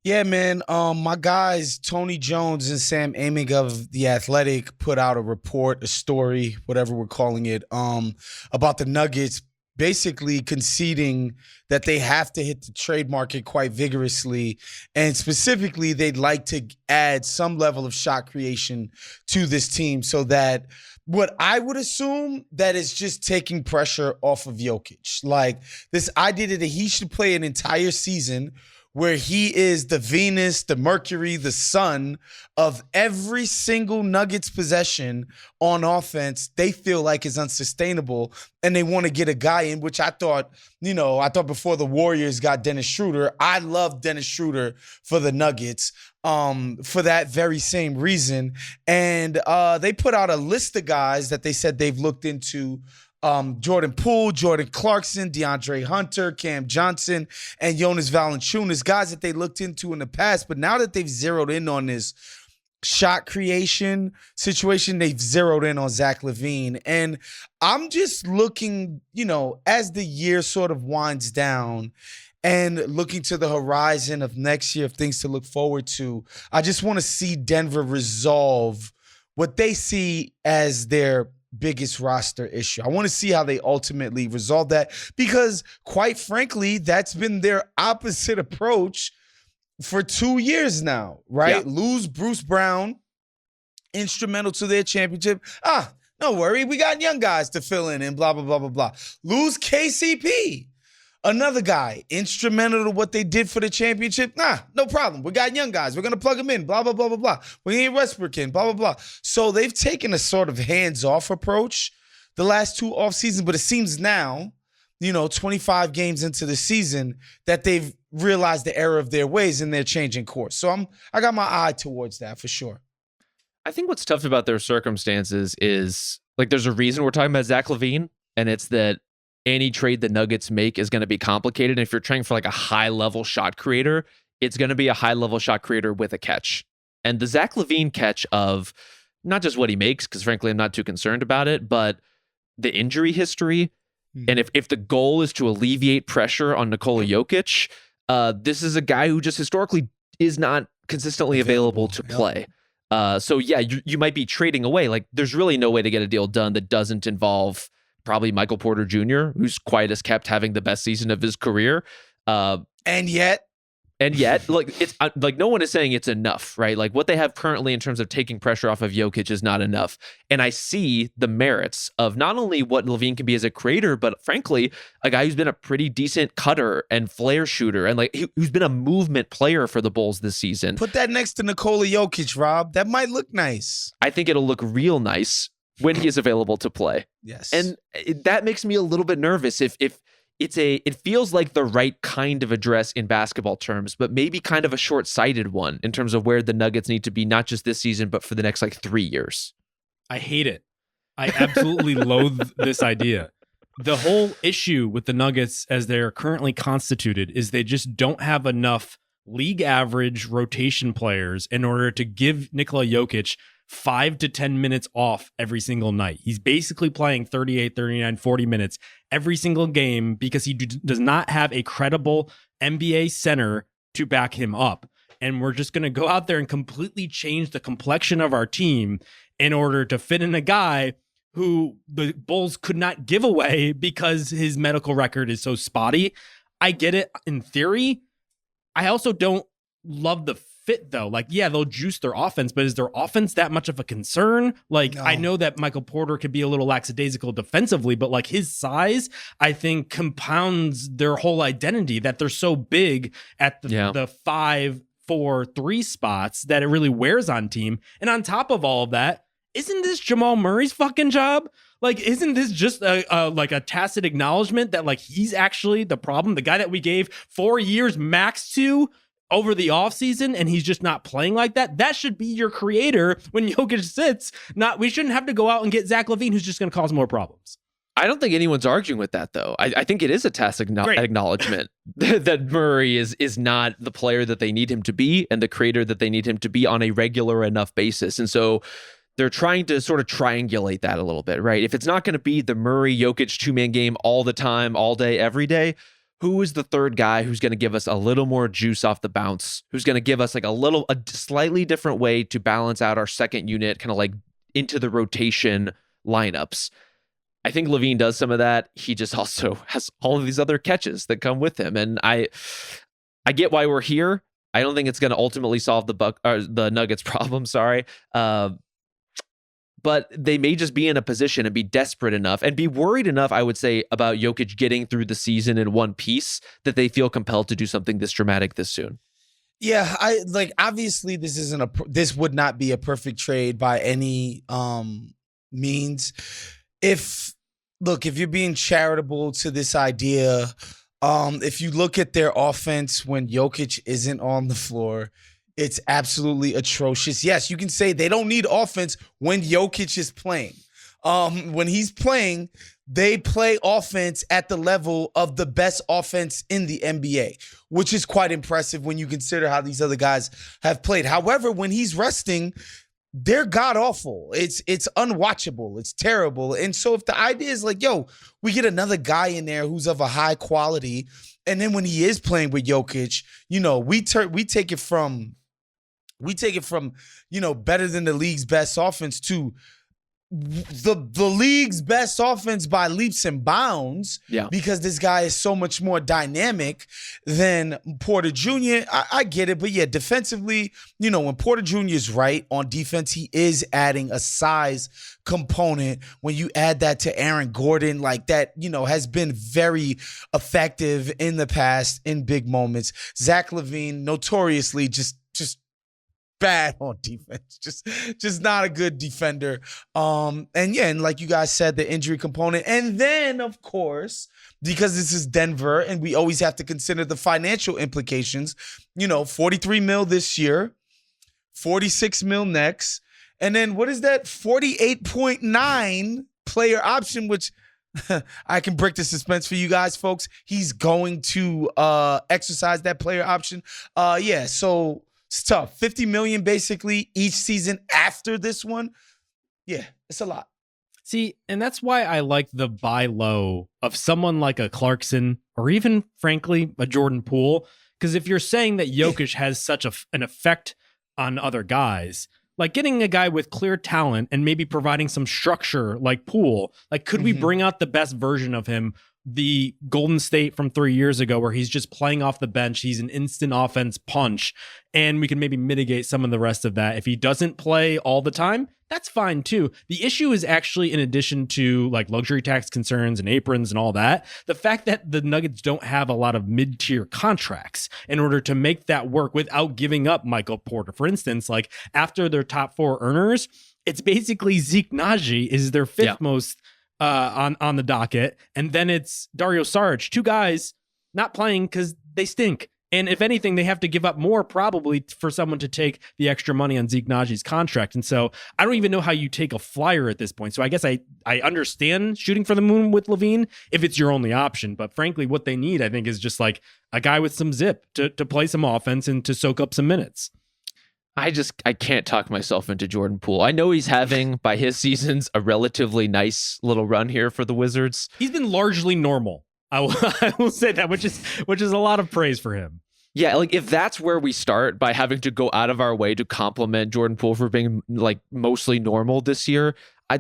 Yeah, man. My guys, Tony Jones and Sam Amig of The Athletic put out a report, a story, whatever we're calling it, about the Nuggets basically conceding that they have to hit the trade market quite vigorously. And specifically, they'd like to add some level of shot creation to this team so that what I would assume that is just taking pressure off of Jokic. Like this idea that he should play an entire season where he is the Venus, the Mercury, the sun of every single Nuggets possession on offense, they feel like is unsustainable. And they want to get a guy in, which I thought before the Warriors got Dennis Schroeder, I love Dennis Schroeder for the Nuggets for that very same reason. And they put out a list of guys that they said they've looked into. Jordan Poole, Jordan Clarkson, DeAndre Hunter, Cam Johnson, and Jonas Valanciunas, guys that they looked into in the past. But now that they've zeroed in on this shot creation situation, they've zeroed in on Zach LaVine. And I'm just looking, as the year sort of winds down and looking to the horizon of next year of things to look forward to, I just want to see Denver resolve what they see as their biggest roster issue. I want to see how they ultimately resolve that because, quite frankly, that's been their opposite approach for 2 years now, right? Yeah. Lose Bruce Brown, instrumental to their championship. No worry, we got young guys to fill in and blah, blah, blah, blah, blah. Lose KCP, another guy, instrumental to what they did for the championship. No problem. We got young guys. We're going to plug them in, blah, blah, blah, blah, blah. We need Westbrook in, blah, blah, blah. So they've taken a sort of hands-off approach the last 2 off seasons, but it seems now, 25 games into the season, that they've realized the error of their ways and they're changing course. So I got my eye towards that for sure. I think what's tough about their circumstances is, like, there's a reason we're talking about Zach LaVine, and it's that any trade the Nuggets make is going to be complicated. And if you're trying for like a high-level shot creator, it's going to be a high-level shot creator with a catch. And the Zach LaVine catch of not just what he makes, because frankly, I'm not too concerned about it, but the injury history. And if the goal is to alleviate pressure on Nikola Jokic, this is a guy who just historically is not consistently available to play. So yeah, you might be trading away. Like, there's really no way to get a deal done that doesn't involve probably Michael Porter Jr., who's quiet as kept having the best season of his career. And yet And yet, like, it's like no one is saying it's enough, right? Like what they have currently in terms of taking pressure off of Jokic is not enough. And I see the merits of not only what LaVine can be as a creator, but frankly, a guy who's been a pretty decent cutter and flare shooter and like who's been a movement player for the Bulls this season. Put that next to Nikola Jokic, Rob. That might look nice. I think it'll look real nice when he is available to play. Yes. And that makes me a little bit nervous if it feels like the right kind of address in basketball terms, but maybe kind of a short-sighted one in terms of where the Nuggets need to be, not just this season, but for the next like 3 years. I hate it. I absolutely loathe this idea. The whole issue with the Nuggets as they're currently constituted is they just don't have enough league average rotation players in order to give Nikola Jokic 5 to 10 minutes off every single night. He's basically playing 38, 39, 40 minutes every single game because he does not have a credible NBA center to back him up. And we're just going to go out there and completely change the complexion of our team in order to fit in a guy who the Bulls could not give away because his medical record is so spotty. I get it in theory. I also don't love the fit though. Like, yeah, they'll juice their offense, but is their offense that much of a concern? Like, no. I know that Michael Porter could be a little lackadaisical defensively, but like his size, I think compounds their whole identity that they're so big at the 5-4-3 spots that it really wears on team. And on top of all of that, isn't this Jamal Murray's fucking job? Like, isn't this just a tacit acknowledgement that like he's actually the problem, the guy that we gave 4 years max to over the offseason, and he's just not playing like that? That should be your creator when Jokic sits. We shouldn't have to go out and get Zach LaVine, who's just going to cause more problems. I don't think anyone's arguing with that, though. I think it is a tacit acknowledgement that Murray is not the player that they need him to be and the creator that they need him to be on a regular enough basis. And so they're trying to sort of triangulate that a little bit, right? If it's not going to be the Murray-Jokic two-man game all the time, all day, every day, who is the third guy who's going to give us a little more juice off the bounce, who's going to give us like a slightly different way to balance out our second unit, kind of like into the rotation lineups? I think LaVine does some of that. He just also has all of these other catches that come with him. And I get why we're here. I don't think it's going to ultimately solve the Nuggets problem. Sorry. But they may just be in a position and be desperate enough and be worried enough, I would say, about Jokic getting through the season in one piece that they feel compelled to do something this dramatic this soon. Yeah, obviously this would not be a perfect trade by any means. If you're being charitable to this idea, if you look at their offense when Jokic isn't on the floor, it's absolutely atrocious. Yes, you can say they don't need offense when Jokic is playing. When he's playing, they play offense at the level of the best offense in the NBA, which is quite impressive when you consider how these other guys have played. However, when he's resting, they're god-awful. It's unwatchable. It's terrible. And so if the idea is like, yo, we get another guy in there who's of a high quality, and then when he is playing with Jokic, we take it from better than the league's best offense to the league's best offense by leaps and bounds. Yeah. Because this guy is so much more dynamic than Porter Jr. I get it, but yeah, defensively, when Porter Jr. is right on defense, he is adding a size component. When you add that to Aaron Gordon, like that, has been very effective in the past in big moments. Zach LaVine, notoriously just bad on defense, just not a good defender. And like you guys said, the injury component. And then, of course, because this is Denver and we always have to consider the financial implications, $43 million this year, $46 million next. And then what is that? 48.9 player option, which I can break the suspense for you guys, folks. He's going to exercise that player option. So it's tough. $50 million basically each season after this one. Yeah, it's a lot. See, and that's why I like the buy low of someone like a Clarkson or even, frankly, a Jordan Poole. Because if you're saying that Jokic has such an effect on other guys, like getting a guy with clear talent and maybe providing some structure like Poole, like could we bring out the best version of him the Golden State from 3 years ago, where he's just playing off the bench. He's an instant offense punch, and we can maybe mitigate some of the rest of that. If he doesn't play all the time, that's fine too. The issue is actually, in addition to like luxury tax concerns and aprons and all that, the fact that the Nuggets don't have a lot of mid-tier contracts in order to make that work without giving up Michael Porter. For instance, like after their top 4 earners, it's basically Zeke Naji is their fifth most on the docket, and then it's Dario Saric, 2 guys not playing because they stink. And if anything, they have to give up more probably for someone to take the extra money on Zeke Naji's contract. And so I don't even know how you take a flyer at this point. So I guess I understand shooting for the moon with Levine if it's your only option. But frankly, what they need, I think, is just like a guy with some zip to play some offense and to soak up some minutes. I can't talk myself into Jordan Poole. I know he's having, by his seasons, a relatively nice little run here for the Wizards. He's been largely normal. I will say that, which is a lot of praise for him. Yeah, like if that's where we start by having to go out of our way to compliment Jordan Poole for being like mostly normal this year,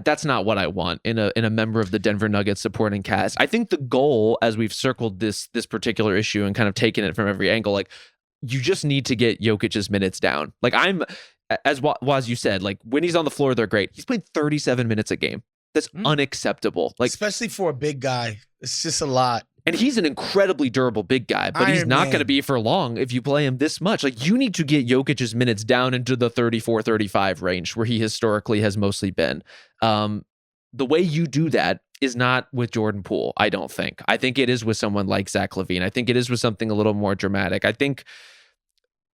that's not what I want in a member of the Denver Nuggets supporting cast. I think the goal, as we've circled this particular issue and kind of taken it from every angle, like you just need to get Jokic's minutes down. Like as Waz, you said, like when he's on the floor, they're great. He's played 37 minutes a game. That's unacceptable. Like especially for a big guy, it's just a lot. And he's an incredibly durable big guy, but he's not going to be for long if you play him this much. Like you need to get Jokic's minutes down into the 34, 35 range where he historically has mostly been. The way you do that is not with Jordan Poole, I don't think. I think it is with someone like Zach LaVine. I think it is with something a little more dramatic. I think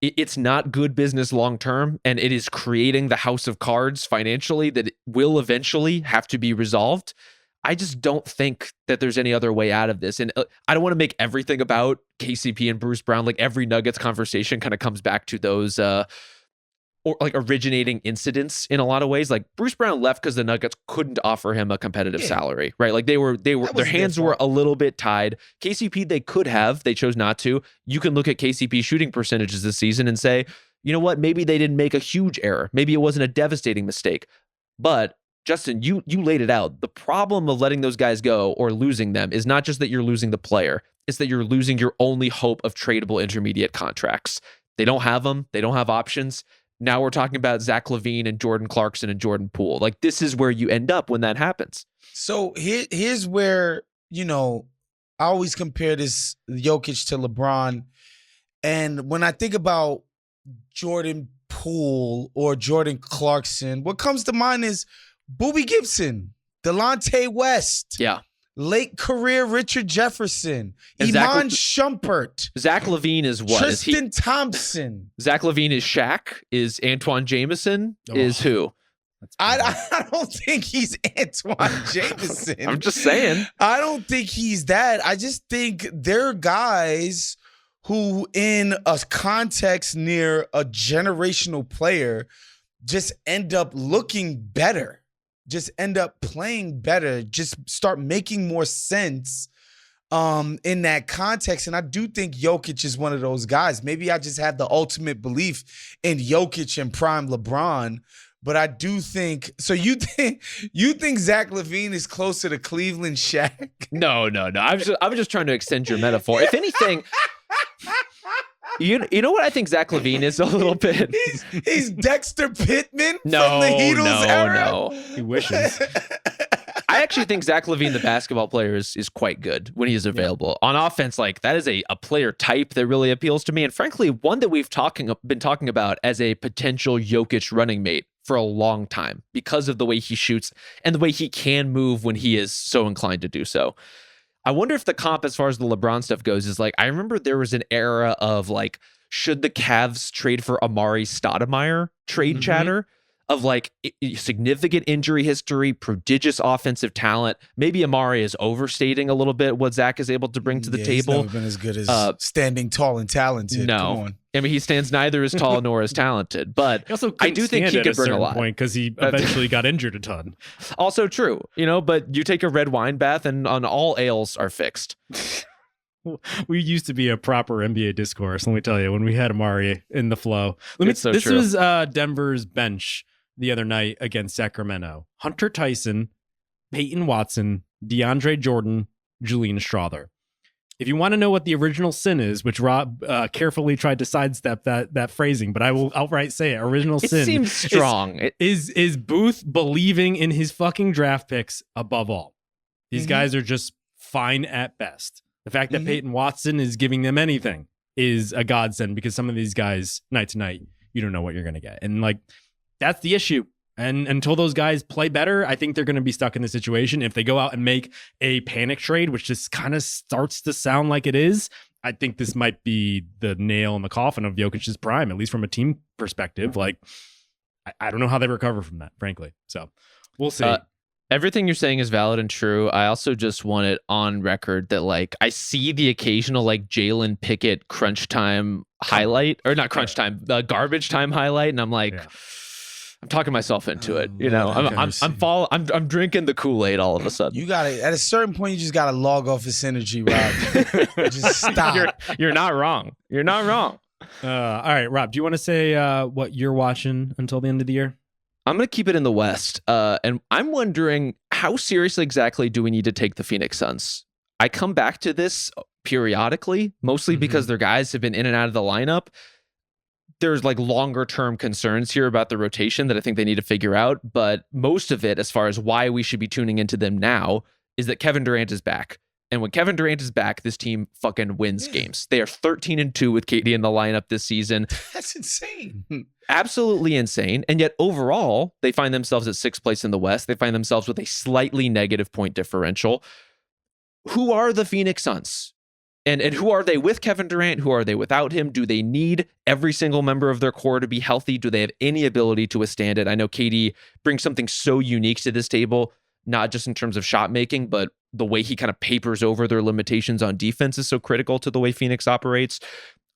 it's not good business long term, and it is creating the house of cards financially that will eventually have to be resolved. I just don't think that there's any other way out of this. And I don't want to make everything about KCP and Bruce Brown. Like every Nuggets conversation kind of comes back to those or like originating incidents in a lot of ways. Like Bruce Brown left because the Nuggets couldn't offer him a competitive salary, right? Like they were their hands were a little bit tied. KCP, they could have, they chose not to. You can look at KCP shooting percentages this season and say, you know what? Maybe they didn't make a huge error. Maybe it wasn't a devastating mistake, but Justin, you laid it out. The problem of letting those guys go or losing them is not just that you're losing the player. It's that you're losing your only hope of tradable intermediate contracts. They don't have them. They don't have options. Now we're talking about Zach LaVine and Jordan Clarkson and Jordan Poole. Like this is where you end up when that happens. So here's where, I always compare this Jokic to LeBron. And when I think about Jordan Poole or Jordan Clarkson, what comes to mind is Boobie Gibson, Delonte West, late career Richard Jefferson, and Iman Shumpert. Zach LaVine is what? Tristan Thompson. Zach LaVine is Shaq? Is Antoine Jameson? Is who? I don't think he's Antoine Jameson. I'm just saying. I don't think he's that. I just think they're guys who, in a context near a generational player, just end up looking better. Just end up playing better, just start making more sense in that context. And I do think Jokic is one of those guys. Maybe I just have the ultimate belief in Jokic and prime LeBron, but I do think – so you think Zach LaVine is closer to Cleveland Shaq? No. I was just trying to extend your metaphor. If anything – You know what I think Zach LaVine is a little bit? He's Dexter Pittman from the Heatles era? No. He wishes. I actually think Zach LaVine, the basketball player, is quite good when he is available. On offense, like that is a player type that really appeals to me. And frankly, one that we've been talking about as a potential Jokic running mate for a long time because of the way he shoots and the way he can move when he is so inclined to do so. I wonder if the comp as far as the LeBron stuff goes is like, I remember there was an era of like, should the Cavs trade for Amari Stoudemire trade chatter of like significant injury history, prodigious offensive talent. Maybe Amari is overstating a little bit what Zach is able to bring to the table. He's never been as good as standing tall and talented. No. Come on. I mean, he stands neither as tall nor as talented, but I do think he could bring a lot. Because he eventually got injured a ton. Also true, but you take a red wine bath and on all ails are fixed. We used to be a proper NBA discourse, let me tell you, when we had Amari in the flow. This true. was Denver's bench the other night against Sacramento. Hunter Tyson, Peyton Watson, DeAndre Jordan, Julian Strawther. If you want to know what the original sin is, which Rob carefully tried to sidestep that phrasing, but I will outright say it. Original sin seems strong. Is Booth believing in his fucking draft picks above all. These guys are just fine at best. The fact that Peyton Watson is giving them anything is a godsend, because some of these guys, night to night, you don't know what you're going to get. And like, that's the issue. And until those guys play better, I think they're going to be stuck in this situation. If they go out and make a panic trade, which just kind of starts to sound like it is, I think this might be the nail in the coffin of Jokic's prime, at least from a team perspective. Like, I don't know how they recover from that, frankly. So we'll see. Everything you're saying is valid and true. I also just want it on record that, like, I see the occasional, like, Jalen Pickett crunch time highlight, or not crunch time, garbage time highlight, and I'm like, I'm talking myself into it. You know, I'm drinking the Kool-Aid all of a sudden. You gotta, at a certain point, you just gotta log off this energy, Rob. Just stop. You're not wrong. You're not wrong. All right, Rob, do you want to say what you're watching until the end of the year? I'm going to keep it in the West. And I'm wondering, how seriously exactly do we need to take the Phoenix Suns? I come back to this periodically, mostly because their guys have been in and out of the lineup. There's like longer term concerns here about the rotation that I think they need to figure out. But most of it, as far as why we should be tuning into them now, is that Kevin Durant is back. And when Kevin Durant is back, this team fucking wins games. They are 13-2 with KD in the lineup this season. That's insane. Absolutely insane. And yet overall, they find themselves at 6th place in the West. They find themselves with a slightly negative point differential. Who are the Phoenix Suns? And who are they with Kevin Durant? Who are they without him? Do they need every single member of their core to be healthy? Do they have any ability to withstand it? I know KD brings something so unique to this table, not just in terms of shot making, but the way he kind of papers over their limitations on defense is so critical to the way Phoenix operates.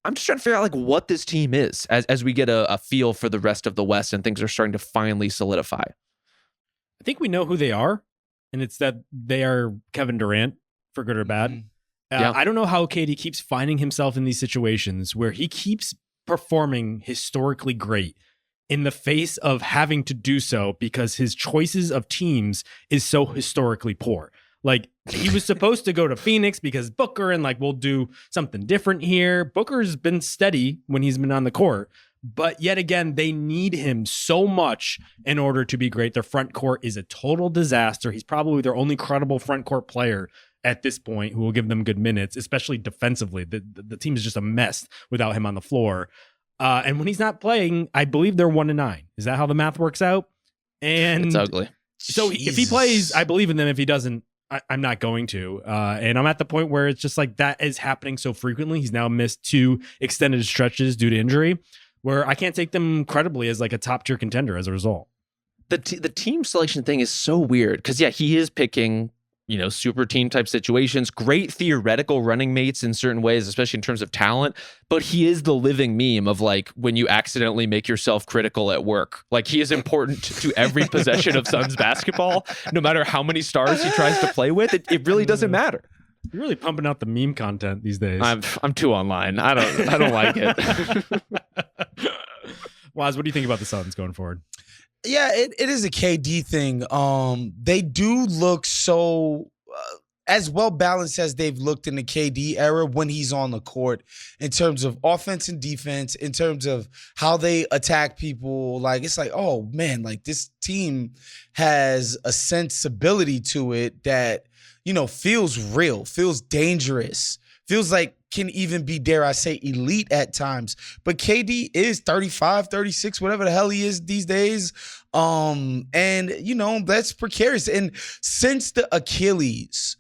I'm just trying to figure out like what this team is as we get a feel for the rest of the West and things are starting to finally solidify. I think we know who they are, and it's that they are Kevin Durant, for good or bad. I don't know how KD keeps finding himself in these situations where he keeps performing historically great in the face of having to do so because his choices of teams is so historically poor. Like, he was supposed to go to Phoenix because Booker, and like, we'll do something different here. Booker's been steady when he's been on the court, but yet again, they need him so much in order to be great. Their front court is a total disaster. He's probably their only credible front court player at this point who will give them good minutes, especially defensively. The team is just a mess without him on the floor. And when he's not playing, I believe they're 1-9. Is that how the math works out? And it's ugly. So if he plays, I believe in them. If he doesn't, I'm not going to. And I'm at the point where it's just like that is happening so frequently. He's now missed 2 extended stretches due to injury where I can't take them credibly as like a top tier contender as a result. The team selection thing is so weird because, yeah, he is picking, you know, super team type situations, great theoretical running mates in certain ways, especially in terms of talent. But he is the living meme of like when you accidentally make yourself critical at work. Like, he is important to every possession of Suns basketball, no matter how many stars he tries to play with. It really doesn't matter. You're really pumping out the meme content these days. I'm too online. I don't like it. Waz, what do you think about the Suns going forward? Yeah, it is a KD thing. They do look so as well balanced as they've looked in the KD era when he's on the court in terms of offense and defense, in terms of how they attack people. Like, it's like, oh man, like this team has a sensibility to it that, you know, feels real, feels dangerous, feels like can even be, dare I say, elite at times. But KD is 35, 36, whatever the hell he is these days. And, you know, that's precarious. And since the Achilles,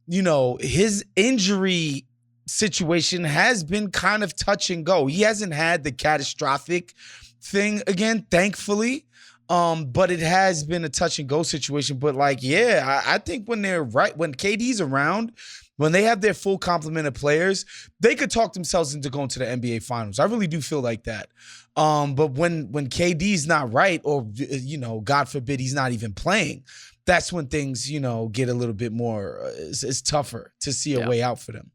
you know, his injury situation has been kind of touch and go. He hasn't had the catastrophic thing again, thankfully. But it has been a touch and go situation. But like, yeah, I think when they're right, when KD's around, when they have their full complement of players, they could talk themselves into going to the NBA Finals. I really do feel like that. But when KD's not right, or, you know, God forbid he's not even playing, that's when things, you know, get a little bit more, it's tougher to see a way out for them.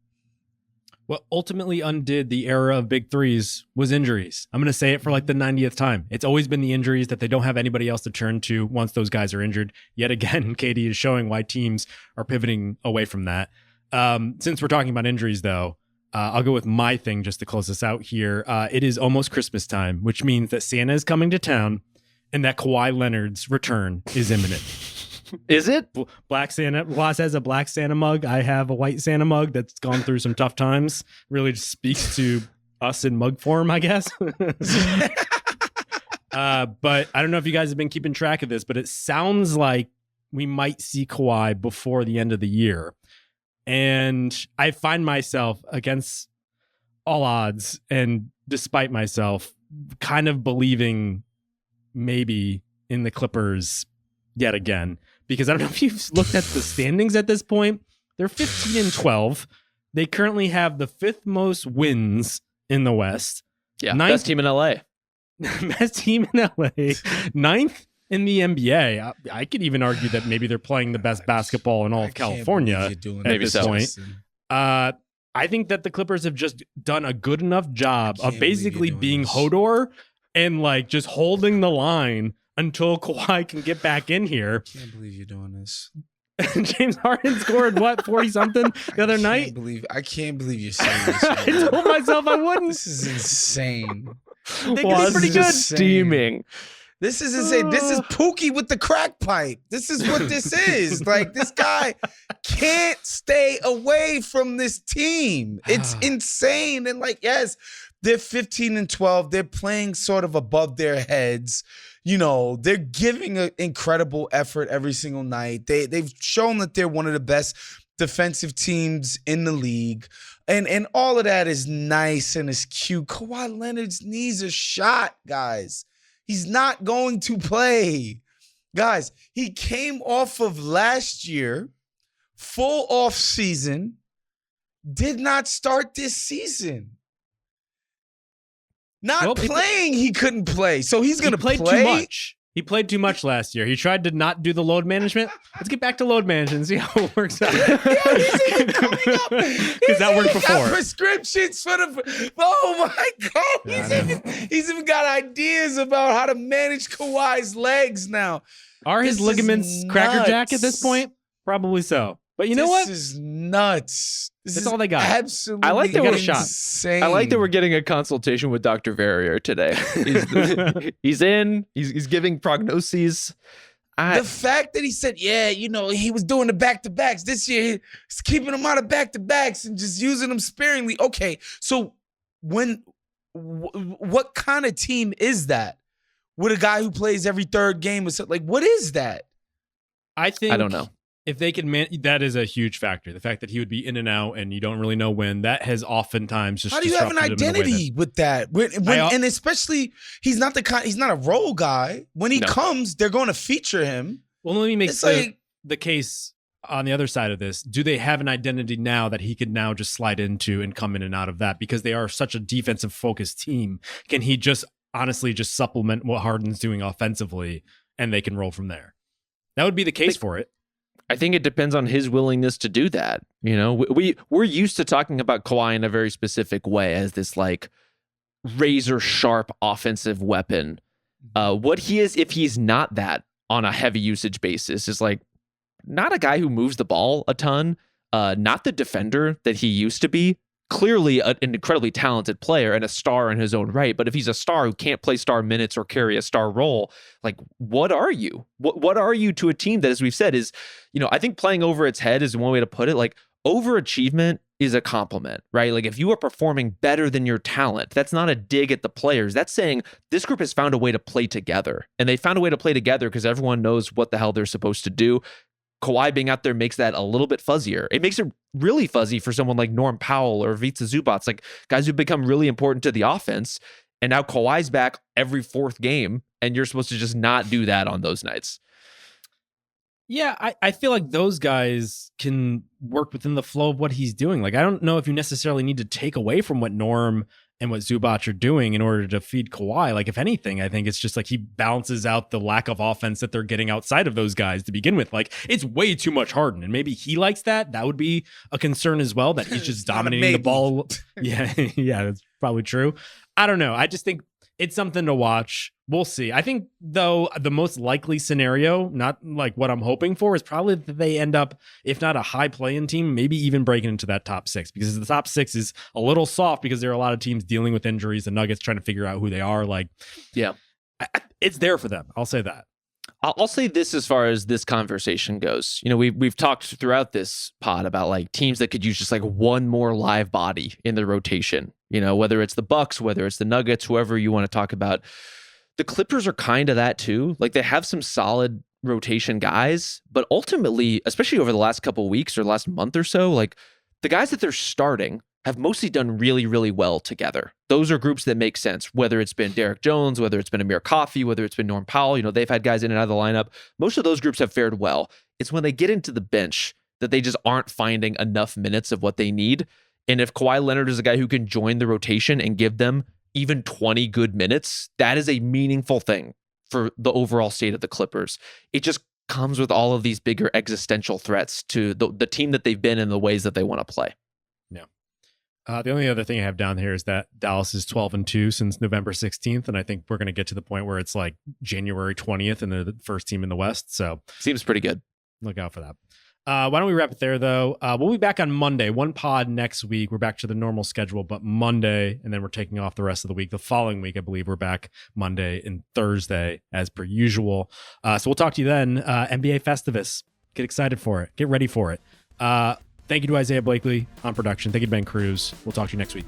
What ultimately undid the era of big threes was injuries. I'm going to say it for like the 90th time. It's always been the injuries that they don't have anybody else to turn to once those guys are injured. Yet again, KD is showing why teams are pivoting away from that. Since we're talking about injuries, though, I'll go with my thing just to close this out here. It is almost Christmas time, which means that Santa is coming to town and that Kawhi Leonard's return is imminent. Is it? Black Santa. Ross has a black Santa mug. I have a white Santa mug that's gone through some tough times. Really just speaks to us in mug form, I guess. But I don't know if you guys have been keeping track of this, but it sounds like we might see Kawhi before the end of the year. And I find myself, against all odds and despite myself, kind of believing maybe in the Clippers yet again. Because I don't know if you've looked at the standings at this point. They're 15-12. They currently have the 5th most wins in the West. Yeah, best team in LA. Best team in LA. 9th in the NBA. I could even argue that maybe they're playing the best basketball in all of California at this point. I think that the Clippers have just done a good enough job of basically being Hodor and like just holding the line until Kawhi can get back in here. I can't believe you're doing this. James Harden scored what, 40-something the other night? I can't believe you're saying this. I told myself I wouldn't. This is insane. It's pretty good. Steaming. This is insane. This is Pookie with the crack pipe. This is what this is. Like, this guy can't stay away from this team. It's insane. And like, yes, they're 15-12. They're playing sort of above their heads. You know, they're giving an incredible effort every single night. They've shown that they're one of the best defensive teams in the league. And all of that is nice and is cute. Kawhi Leonard's knees are shot, guys. He's not going to play. Guys, he came off of last year, full off season, did not start this season. Not playing, he couldn't play. So he's going to play. Too much. He played too much last year. He tried to not do the load management. Let's get back to load management and see how it works out. He's even coming up. Because that worked before. Got prescriptions for the. Oh my God! He's even got ideas about how to manage Kawhi's legs now. Are his ligaments crackerjack at this point? Probably so. But you know what? This is nuts. That's all they got. Absolutely. I like that we're insane. I like that we're getting a consultation with Dr. Verrier today. He's in. He's giving prognoses. The fact that he said, yeah, you know, he was doing the back-to-backs. This year, he's keeping them out of back-to-backs and just using them sparingly. Okay, so what kind of team is that? With a guy who plays every third game or something? Like, what is that? I don't know. If they could that is a huge factor. The fact that he would be in and out and you don't really know when, that has oftentimes just. How do you have an identity with that? And especially, he's not a role guy. When he comes, they're going to feature him. Well, let me make the case on the other side of this. Do they have an identity now that he could now just slide into and come in and out of that? Because they are such a defensive focused team. Can he just honestly just supplement what Harden's doing offensively and they can roll from there? That would be the case for it. I think it depends on his willingness to do that. You know, we're used to talking about Kawhi in a very specific way as this like razor sharp offensive weapon. What he is, if he's not that on a heavy usage basis, is like not a guy who moves the ball a ton, not the defender that he used to be. Clearly an incredibly talented player and a star in his own right. But if he's a star who can't play star minutes or carry a star role, like, what are you? What are you to a team that, as we've said, is, you know, I think playing over its head is one way to put it. Like, overachievement is a compliment, right? Like, if you are performing better than your talent, that's not a dig at the players. That's saying this group has found a way to play together. And they found a way to play together because everyone knows what the hell they're supposed to do. Kawhi being out there makes that a little bit fuzzier. It makes it really fuzzy for someone like Norm Powell or Vitsa Zubats, like guys who've become really important to the offense. And now Kawhi's back every fourth game, and you're supposed to just not do that on those nights. Yeah, I feel like those guys can work within the flow of what he's doing. Like, I don't know if you necessarily need to take away from what Norm and what Zubac are doing in order to feed Kawhi. Like, if anything, I think it's just like he balances out the lack of offense that they're getting outside of those guys to begin with. Like, it's way too much Harden, and maybe he likes that. That would be a concern as well, that he's just dominating the ball. Yeah, that's probably true. I don't know. I just think it's something to watch. We'll see. I think, though, the most likely scenario, not like what I'm hoping for, is probably that they end up, if not a high play-in team, maybe even breaking into that top 6, because the top 6 is a little soft because there are a lot of teams dealing with injuries. The Nuggets trying to figure out who they are. Like, yeah, it's there for them. I'll say that. I'll say this as far as this conversation goes. You know, we've talked throughout this pod about like teams that could use just like one more live body in the rotation. You know, whether it's the Bucks, whether it's the Nuggets, whoever you want to talk about. The Clippers are kind of that too. Like, they have some solid rotation guys, but ultimately, especially over the last couple of weeks or last month or so, like the guys that they're starting have mostly done really, really well together. Those are groups that make sense, whether it's been Derek Jones, whether it's been Amir Coffey, whether it's been Norm Powell. You know, they've had guys in and out of the lineup. Most of those groups have fared well. It's when they get into the bench that they just aren't finding enough minutes of what they need. And if Kawhi Leonard is a guy who can join the rotation and give them even 20 good minutes, that is a meaningful thing for the overall state of the Clippers. It just comes with all of these bigger existential threats to the team that they've been in, the ways that they want to play. Yeah. The only other thing I have down here is that Dallas is 12-2 since November 16th. And I think we're going to get to the point where it's like January 20th and they're the first team in the West. So seems pretty good. Look out for that. Why don't we wrap it there, though? We'll be back on Monday. One pod next week. We're back to the normal schedule, but Monday, and then we're taking off the rest of the week. The following week, I believe, we're back Monday and Thursday as per usual. So we'll talk to you then. NBA Festivus. Get excited for it. Get ready for it. Thank you to Isaiah Blakely on production. Thank you to Ben Cruz. We'll talk to you next week.